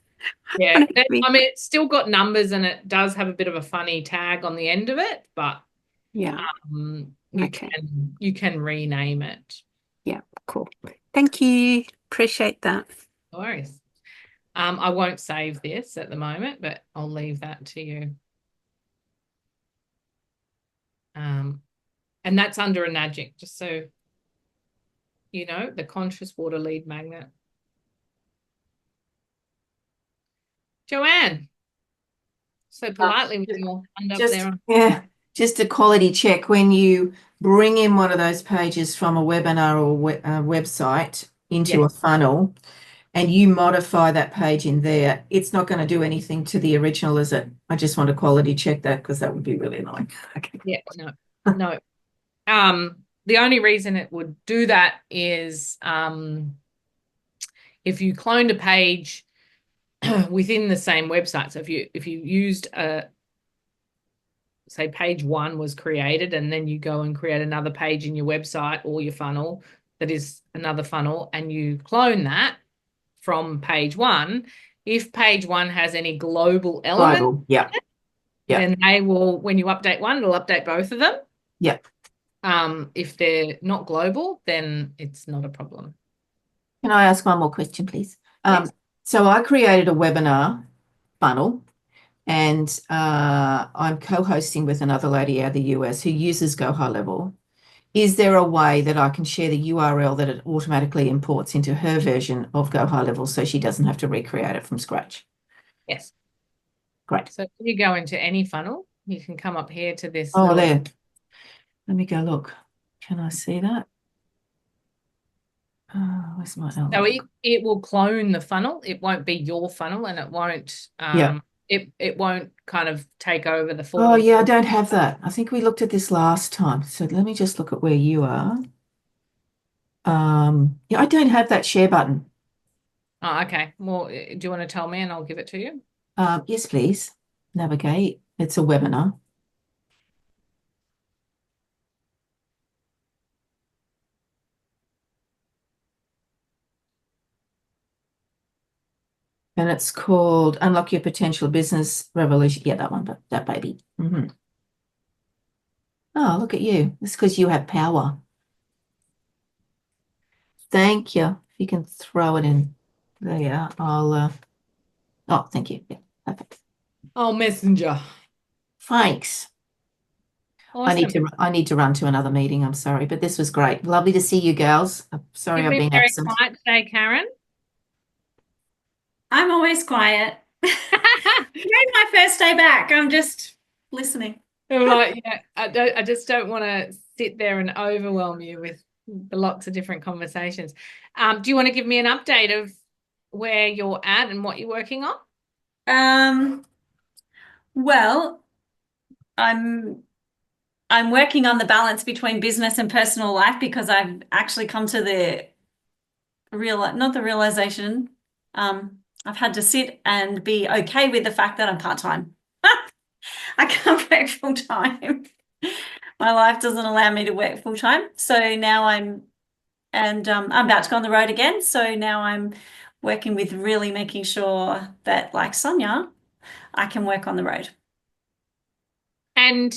Yeah. want it to be, I mean, it's still got numbers and it does have a bit of a funny tag on the end of it, but yeah. you Okay. can rename it. Yeah, cool. Thank you. Appreciate that. No worries. I won't save this at the moment, but I'll leave that to you. And that's under a NAGIC, just so you know, the Conscious Water Lead Magnet. Joanne, so politely with your hand up there. Yeah, just a quality check. When you bring in one of those pages from a webinar or website into Yeah. a funnel and you modify that page in there, it's not going to do anything to the original, is it? I just want to quality check that because that would be really annoying. Okay. Yeah, no. The only reason it would do that is if you cloned a page within the same website. So if you used say page 1 was created and then you go and create another page in your website or your funnel that is another funnel and you clone that from page 1, if page 1 has any global element, Global, yeah. Yeah. then they will, when you update one, it'll update both of them. Yeah. If they're not global, then it's not a problem. Can I ask one more question, please? Yes. So I created a webinar funnel and I'm co-hosting with another lady out of the US who uses Go High Level. Is there a way that I can share the URL that it automatically imports into her version of Go High Level so she doesn't have to recreate it from scratch? Yes. Great. So if you go into any funnel, you can come up here to this. Oh, there. Let me go look. Can I see that? Where's my So element? it will clone the funnel. It won't be your funnel, and it won't Yeah. it won't kind of take over the full. Oh, yeah, I don't have that. I think we looked at this last time. So let me just look at where you are. Yeah, I don't have that share button. Oh, okay. Well, do you want to tell me and I'll give it to you? Yes, please. Navigate. It's a webinar. And it's called Unlock Your Potential Business Revolution. Yeah, that one, but that baby. Mm-hmm. Oh, look at you. It's because you have power. Thank you. If you can throw it in there, I'll oh, thank you. Yeah, perfect. Oh, Messenger. Thanks. Awesome. I need to run to another meeting. I'm sorry, but this was great. Lovely to see you girls. I'm sorry You've I've been been very absent. quiet today, Karen. I'm always quiet. Today's my first day back. I'm just listening. I'm like, yeah, I just don't want to sit there and overwhelm you with lots of different conversations. Do you want to give me an update of where you're at and what you're working on? Well, I'm working on the balance between business and personal life because I've actually come to the not the realization. I've had to sit and be okay with the fact that I'm part-time. I can't work full-time. My life doesn't allow me to work full-time. So now I'm about to go on the road again. So now I'm working with really making sure that, like Sonia, I can work on the road. And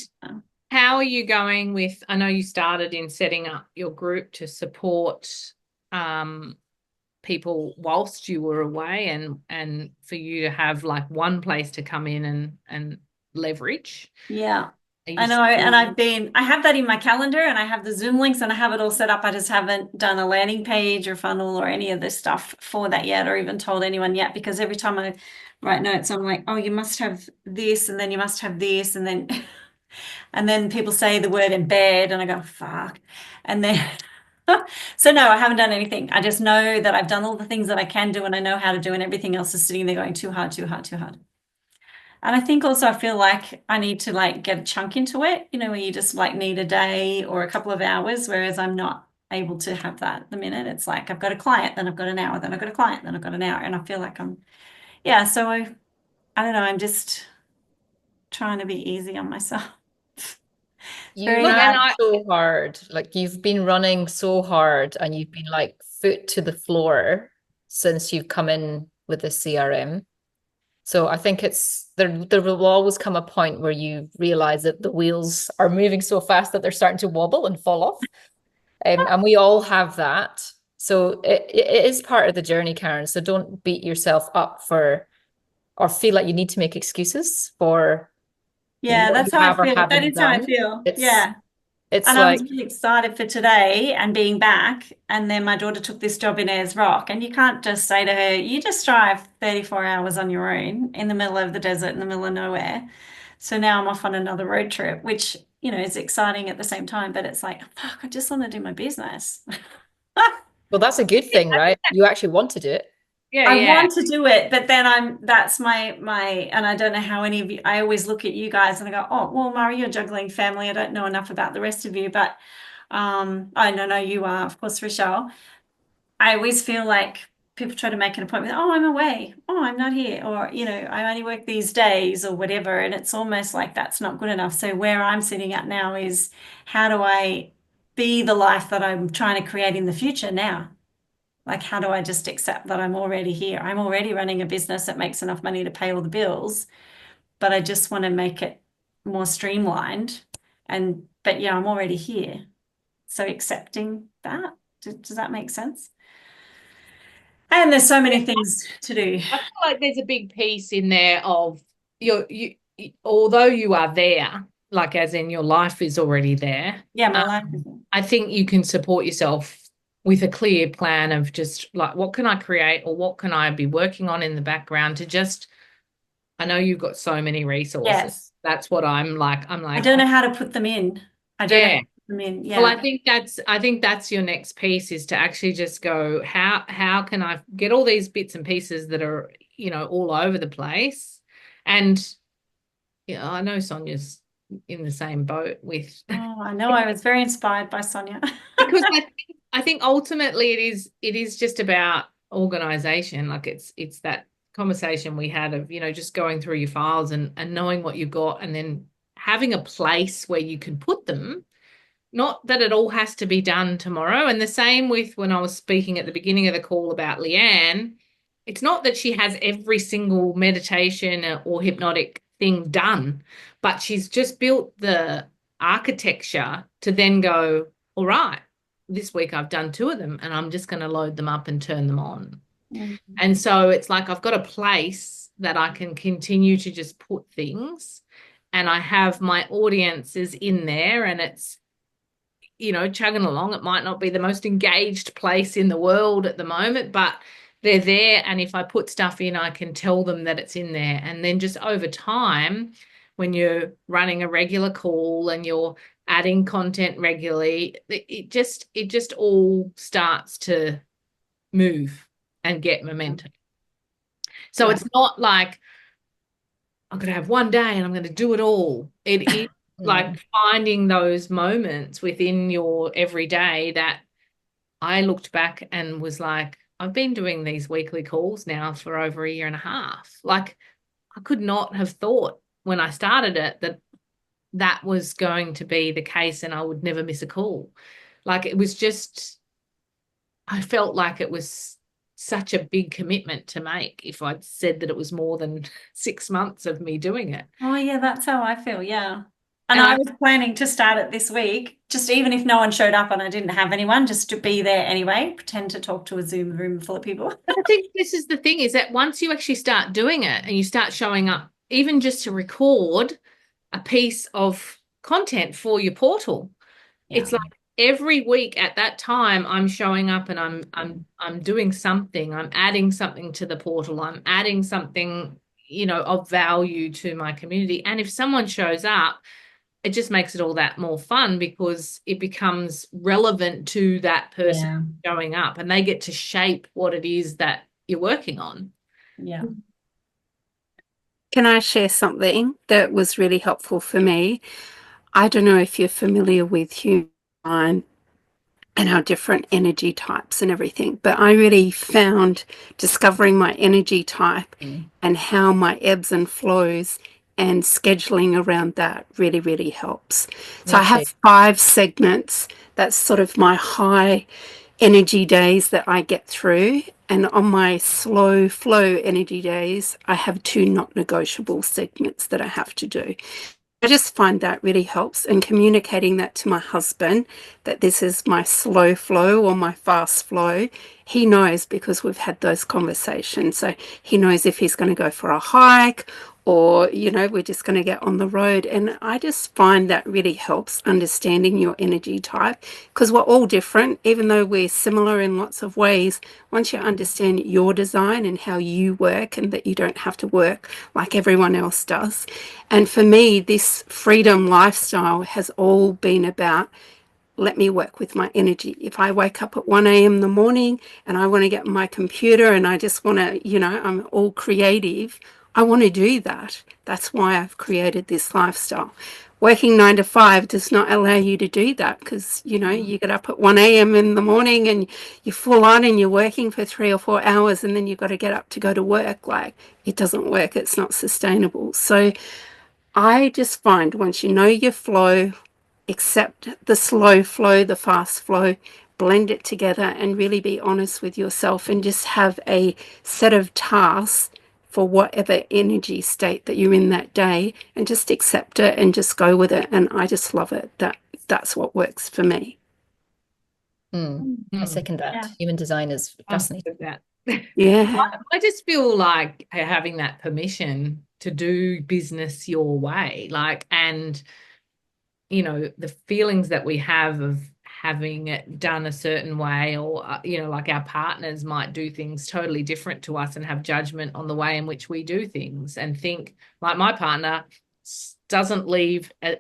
how are you going with, I know you started in setting up your group to support people whilst you were away, and for you to have like one place to come in and leverage. Yeah. Are you I know, and still- I have that in my calendar, and I have the Zoom links, and I have it all set up. I just haven't done a landing page or funnel or any of this stuff for that yet, or even told anyone yet, because every time I write notes, I'm like, oh, you must have this, and then you must have this, and then and then people say the word embed, and I go, fuck. And then so no, I haven't done anything. I just know that I've done all the things that I can do, and I know how to do, and everything else is sitting there going too hard, too hard, too hard. And I think also I feel like I need to like get a chunk into it, where you just like need a day or a couple of hours, whereas I'm not able to have that at the minute. It's like I've got a client, then I've got an hour, then I've got a client, then I've got an hour. And I feel like so I don't know, I'm just trying to be easy on myself. You Very Look, and have so hard. Like you've been running so hard and you've been like foot to the floor since you've come in with the CRM. So I think there will always come a point where you realize that the wheels are moving so fast that they're starting to wobble and fall off. And we all have that. So it is part of the journey, Karen. So don't beat yourself up for or feel like you need to make excuses for Yeah, what that's you how I have or feel. That haven't is how I done. feel. It's Yeah. it's And I was like really excited for today and being back. And then my daughter took this job in Ayers Rock. And you can't just say to her, you just drive 34 hours on your own in the middle of the desert, in the middle of nowhere. So now I'm off on another road trip, which, is exciting at the same time. But it's like, fuck, I just want to do my business. well, that's a good thing, right? You actually want to do it. yeah, I yeah. want to do it, but then that's my, and I don't know how any of you, I always look at you guys and I go, oh, well, Mari, you're juggling family. I don't know enough about the rest of you, but I know you are, of course, Rochelle. I always feel like people try to make an appointment. Oh, I'm away. Oh, I'm not here. Or, I only work these days or whatever. And it's almost like that's not good enough. So where I'm sitting at now is how do I be the life that I'm trying to create in the future now? Like, how do I just accept that I'm already here? I'm already running a business that makes enough money to pay all the bills, but I just want to make it more streamlined. But yeah, I'm already here. So accepting that, does that make sense? And there's so many things to do. I feel like there's a big piece in there of although you are there, like as in your life is already there. Yeah, my life is. I think you can support yourself with a clear plan of just like, what can I create or what can I be working on in the background to just, I know you've got so many resources. Yes. That's what I'm like, I don't know how to put them in. I don't know how to put them in. Yeah. Well, I think that's your next piece, is to actually just go, how can I get all these bits and pieces that are, all over the place? And I know Sonia's in the same boat with. Oh, I know. I was very inspired by Sonia. Because I think ultimately it is just about organization. Like it's that conversation we had of, just going through your files and knowing what you've got, and then having a place where you can put them. Not that it all has to be done tomorrow. And the same with when I was speaking at the beginning of the call about Leanne. It's not that she has every single meditation or hypnotic thing done, but she's just built the architecture to then go, all right, this week I've done 2 of them and I'm just going to load them up and turn them on. Mm-hmm. And so it's like I've got a place that I can continue to just put things, and I have my audiences in there, and it's, chugging along. It might not be the most engaged place in the world at the moment, but they're there. And if I put stuff in, I can tell them that it's in there. And then just over time, when you're running a regular call and you're adding content regularly, it just all starts to move and get momentum. So it's not like I'm going to have one day and I'm going to do it all. It is like finding those moments within your everyday that I looked back and was like, I've been doing these weekly calls now for over 1.5 years. Like, I could not have thought when I started it that was going to be the case and I would never miss a call. Like, it was just, I felt like it was such a big commitment to make if I'd said that it was more than 6 months of me doing it. Oh yeah, that's how I feel. Yeah. And And I I was planning to start it this week, just even if no one showed up and I didn't have anyone, just to be there anyway, pretend to talk to a Zoom room full of people. I think this is the thing, is that once you actually start doing it and you start showing up, even just to record a piece of content for your portal, it's Yeah. like every week at that time I'm showing up and I'm doing something. I'm adding something to the portal. I'm adding something, of value to my community. And if someone shows up, it just makes it all that more fun because it becomes relevant to that person showing up, and they get to shape what it is that you're working on. Yeah. Can I share something that was really helpful for me? I don't know if you're familiar with human design and our different energy types and everything, but I really found discovering my energy type and how my ebbs and flows and scheduling around that really, really helps. So I have 5 segments. That's sort of my high energy days that I get through. And on my slow flow energy days, I have 2 not negotiable segments that I have to do. I just find that really helps, and communicating that to my husband, that this is my slow flow or my fast flow. He knows because we've had those conversations. So he knows if he's going to go for a hike or, we're just going to get on the road. And I just find that really helps understanding your energy type, because we're all different, even though we're similar in lots of ways. Once you understand your design and how you work, and that you don't have to work like everyone else does. And for me, this freedom lifestyle has all been about, let me work with my energy. If I wake up at 1 a.m. in the morning and I want to get on my computer and I just want to, I'm all creative, I want to do that. That's why I've created this lifestyle. Working 9 to 5 does not allow you to do that, because, you get up at 1 a.m. in the morning and you're full on and you're working for 3 or 4 hours, and then you've got to get up to go to work. Like, it doesn't work. It's not sustainable. So I just find, once you know your flow, accept the slow flow, the fast flow, blend it together, and really be honest with yourself, and just have a set of tasks for whatever energy state that you're in that day, and just accept it and just go with it. And I just love it. That's what works for me. I second that. Yeah. Human design is fascinating. That. Yeah. I just feel like having that permission to do business your way, and the feelings that we have of having it done a certain way, or like our partners might do things totally different to us and have judgment on the way in which we do things, and think, like, my partner doesn't leave an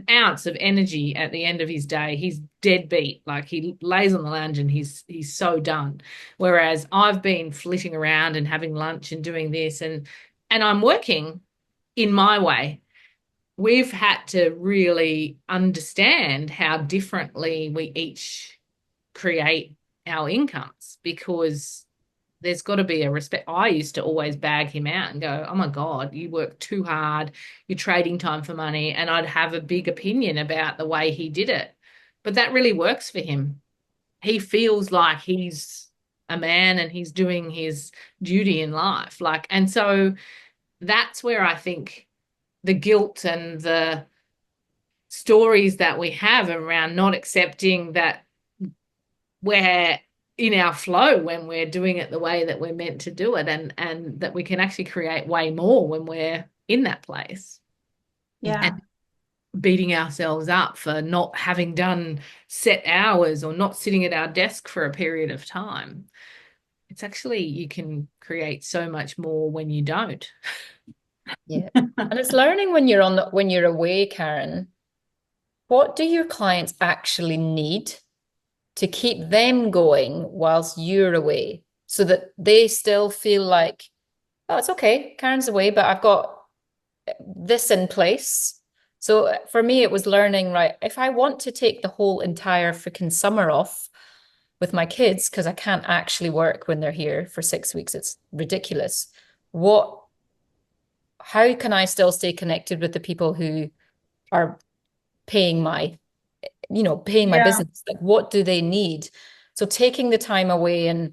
ounce of energy at the end of his day. He's dead beat. Like, he lays on the lounge and he's so done. Whereas I've been flitting around and having lunch and doing this, and I'm working in my way. We've had to really understand how differently we each create our incomes, because there's got to be a respect. I used to always bag him out and go, oh my God, you work too hard, you're trading time for money. And I'd have a big opinion about the way he did it. But that really works for him. He feels like he's a man and he's doing his duty in life. And so that's where I think the guilt and the stories that we have around not accepting that we're in our flow when we're doing it the way that we're meant to do it, and that we can actually create way more when we're in that place. Yeah. And beating ourselves up for not having done set hours or not sitting at our desk for a period of time. It's actually, you can create so much more when you don't. Yeah. And it's learning when you're away, Karen, what do your clients actually need to keep them going whilst you're away, so that they still feel like, oh, it's okay, Karen's away, but I've got this in place. So for me, it was learning, right, if I want to take the whole entire freaking summer off with my kids, because I can't actually work when they're here for 6 weeks, it's ridiculous. How can I still stay connected with the people who are paying my business? Like, what do they need? So taking the time away and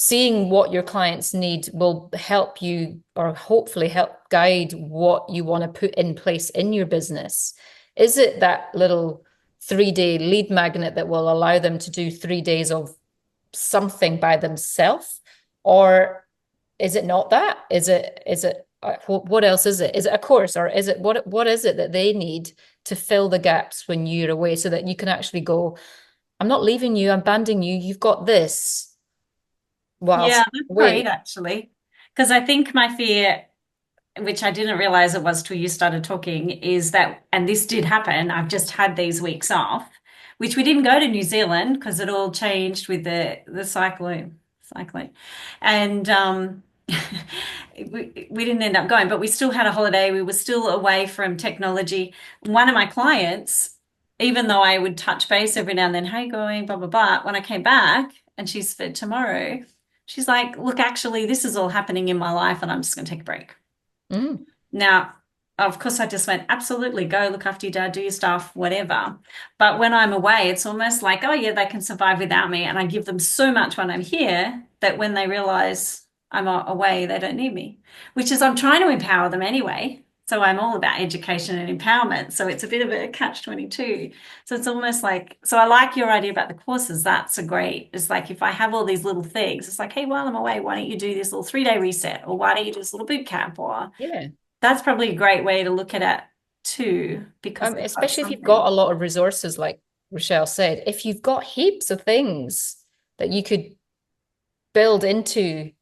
seeing what your clients need will help you, or hopefully help guide what you want to put in place in your business. Is it that little 3-day lead magnet that will allow them to do 3 days of something by themselves? Or is it not that? Is it what else is it? Is it a course, or is it what is it that they need to fill the gaps when you're away, so that you can actually go, I'm not leaving you, I'm banding you, you've got this whilst Yeah, that's away. great, actually. Because I think my fear, which I didn't realize it was till you started talking, is that, and this did happen, I've just had these weeks off, which we didn't go to New Zealand because it all changed with the cyclone. And we didn't end up going, but we still had a holiday. We were still away from technology. One of my clients, even though I would touch base every now and then, how you going, blah, blah, blah, when I came back and she's for tomorrow, she's like, look, actually, this is all happening in my life and I'm just going to take a break. Mm. Now, of course, I just went, absolutely, go look after your dad, do your stuff, whatever. But when I'm away, it's almost like, oh, yeah, they can survive without me. And I give them so much when I'm here that when they realize I'm away, they don't need me, which is I'm trying to empower them anyway. So I'm all about education and empowerment. So it's a bit of a catch-22. So it's almost like, so I like your idea about the courses. That's a great, it's like if I have all these little things, it's like, hey, while I'm away, why don't you do this little 3-day reset? Or why don't you do this little boot camp? Or Yeah. that's probably a great way to look at it too, because especially if you've got a lot of resources, like Rochelle said, if you've got heaps of things that you could build into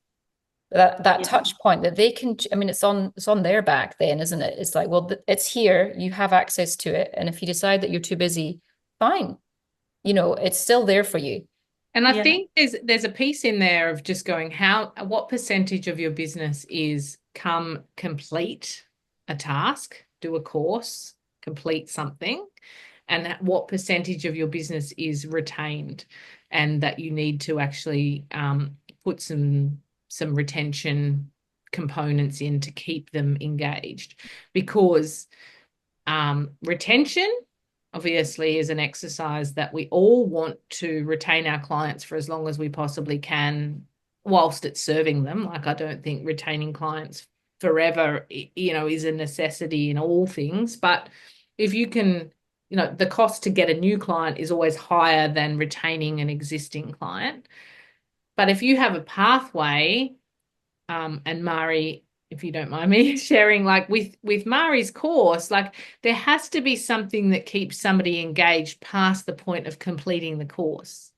that touch point that they can, I mean, it's on their back then, isn't it? It's like, well, it's here, you have access to it. And if you decide that you're too busy, fine. You know, it's still there for you. And I think there's a piece in there of just going, what percentage of your business is complete a task, do a course, complete something, and what percentage of your business is retained, and that you need to actually put some retention components in to keep them engaged, because retention obviously is an exercise that we all want to retain our clients for as long as we possibly can whilst it's serving them. Like, I don't think retaining clients forever, is a necessity in all things. But if you can, the cost to get a new client is always higher than retaining an existing client. But if you have a pathway, and Mari, if you don't mind me sharing, like with Mari's course, like there has to be something that keeps somebody engaged past the point of completing the course.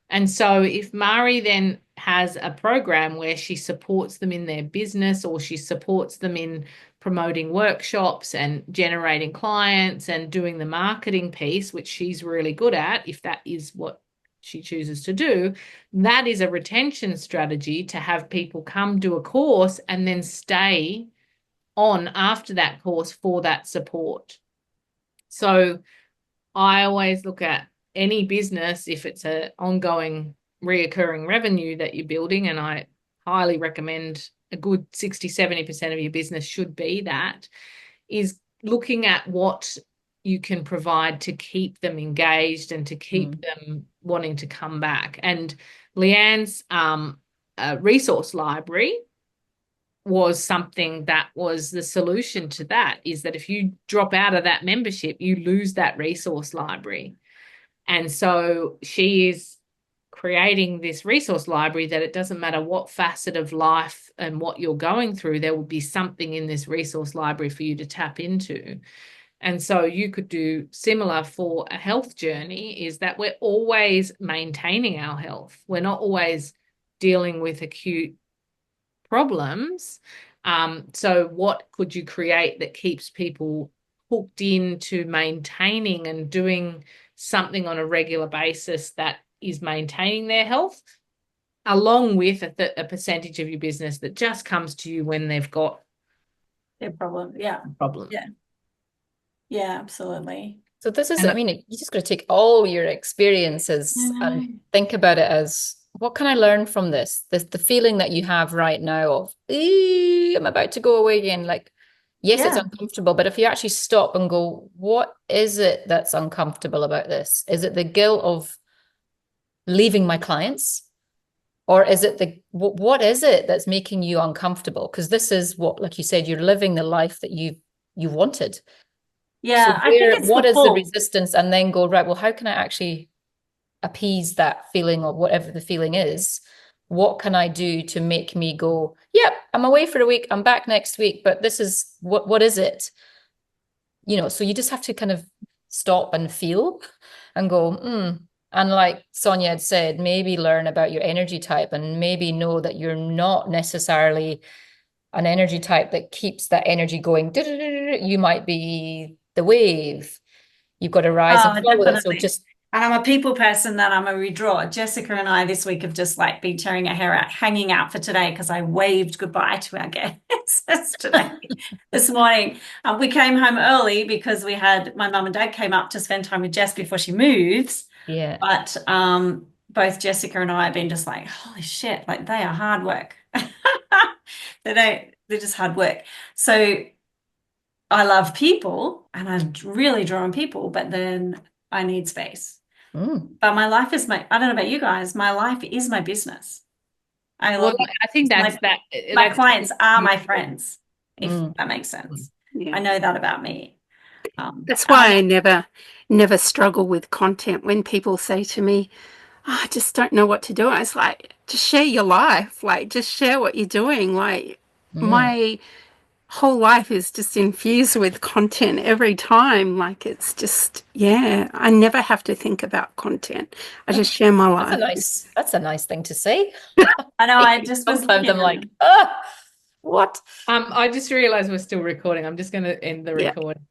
And so if Mari then has a program where she supports them in their business, or she supports them in promoting workshops and generating clients and doing the marketing piece, which she's really good at, if that is what she chooses to do, that is a retention strategy, to have people come do a course and then stay on after that course for that support. So I always look at any business, if it's an ongoing reoccurring revenue that you're building, and I highly recommend a good 60-70% of your business should be that, is looking at what you can provide to keep them engaged and to keep them wanting to come back. And Leanne's resource library was something that was the solution to that, is that if you drop out of that membership, you lose that resource library. And so she is creating this resource library that it doesn't matter what facet of life and what you're going through, there will be something in this resource library for you to tap into. And so you could do similar for a health journey, is that we're always maintaining our health. We're not always dealing with acute problems. So what could you create that keeps people hooked into maintaining and doing something on a regular basis that is maintaining their health, along with a percentage of your business that just comes to you when they've got their problem. Yeah. Problem. Yeah, absolutely. So this is, I mean, you just got to take all your experiences and think about it as, what can I learn from this? The feeling that you have right now of, I'm about to go away again. Like, yes, it's uncomfortable, but if you actually stop and go, what is it that's uncomfortable about this? Is it the guilt of leaving my clients? Or is it what is it that's making you uncomfortable? Because this is what, like you said, you're living the life that you wanted. Yeah, So I think it's what the is the pull. resistance? And then go, right, well, how can I actually appease that feeling, or whatever the feeling is? What can I do to make me go, yep, I'm away for a week, I'm back next week, but this is what is it? You know, so you just have to kind of stop and feel and go, And like Sonia had said, maybe learn about your energy type, and maybe know that you're not necessarily an energy type that keeps that energy going. You might be the wave. You've got to rise and fall with it. So Definitely. just, And I'm a people person, that I'm a withdrawer. Jessica and I this week have just like been tearing our hair out, hanging out for today, because I waved goodbye to our guests today, this morning. We came home early because my mum and dad came up to spend time with Jess before she moves. yeah. But both Jessica and I have been just like, holy shit, like they are hard work. They're just hard work. So I love people and I'm really drawn people, but then I need space. But my life is I don't know about you guys, my life is my business. I think that's my clients are my friends, if that makes sense. Yeah. I know that about me. That's why I never struggle with content. When people say to me, I just don't know what to do, I was like, just share your life. Like, just share what you're doing. Like, my whole life is just infused with content every time. Like, it's just, I never have to think about content. I just share my life. That's a nice thing to say. I know, I just was sometimes I'm like, what? I just realized we're still recording. I'm just going to end the recording.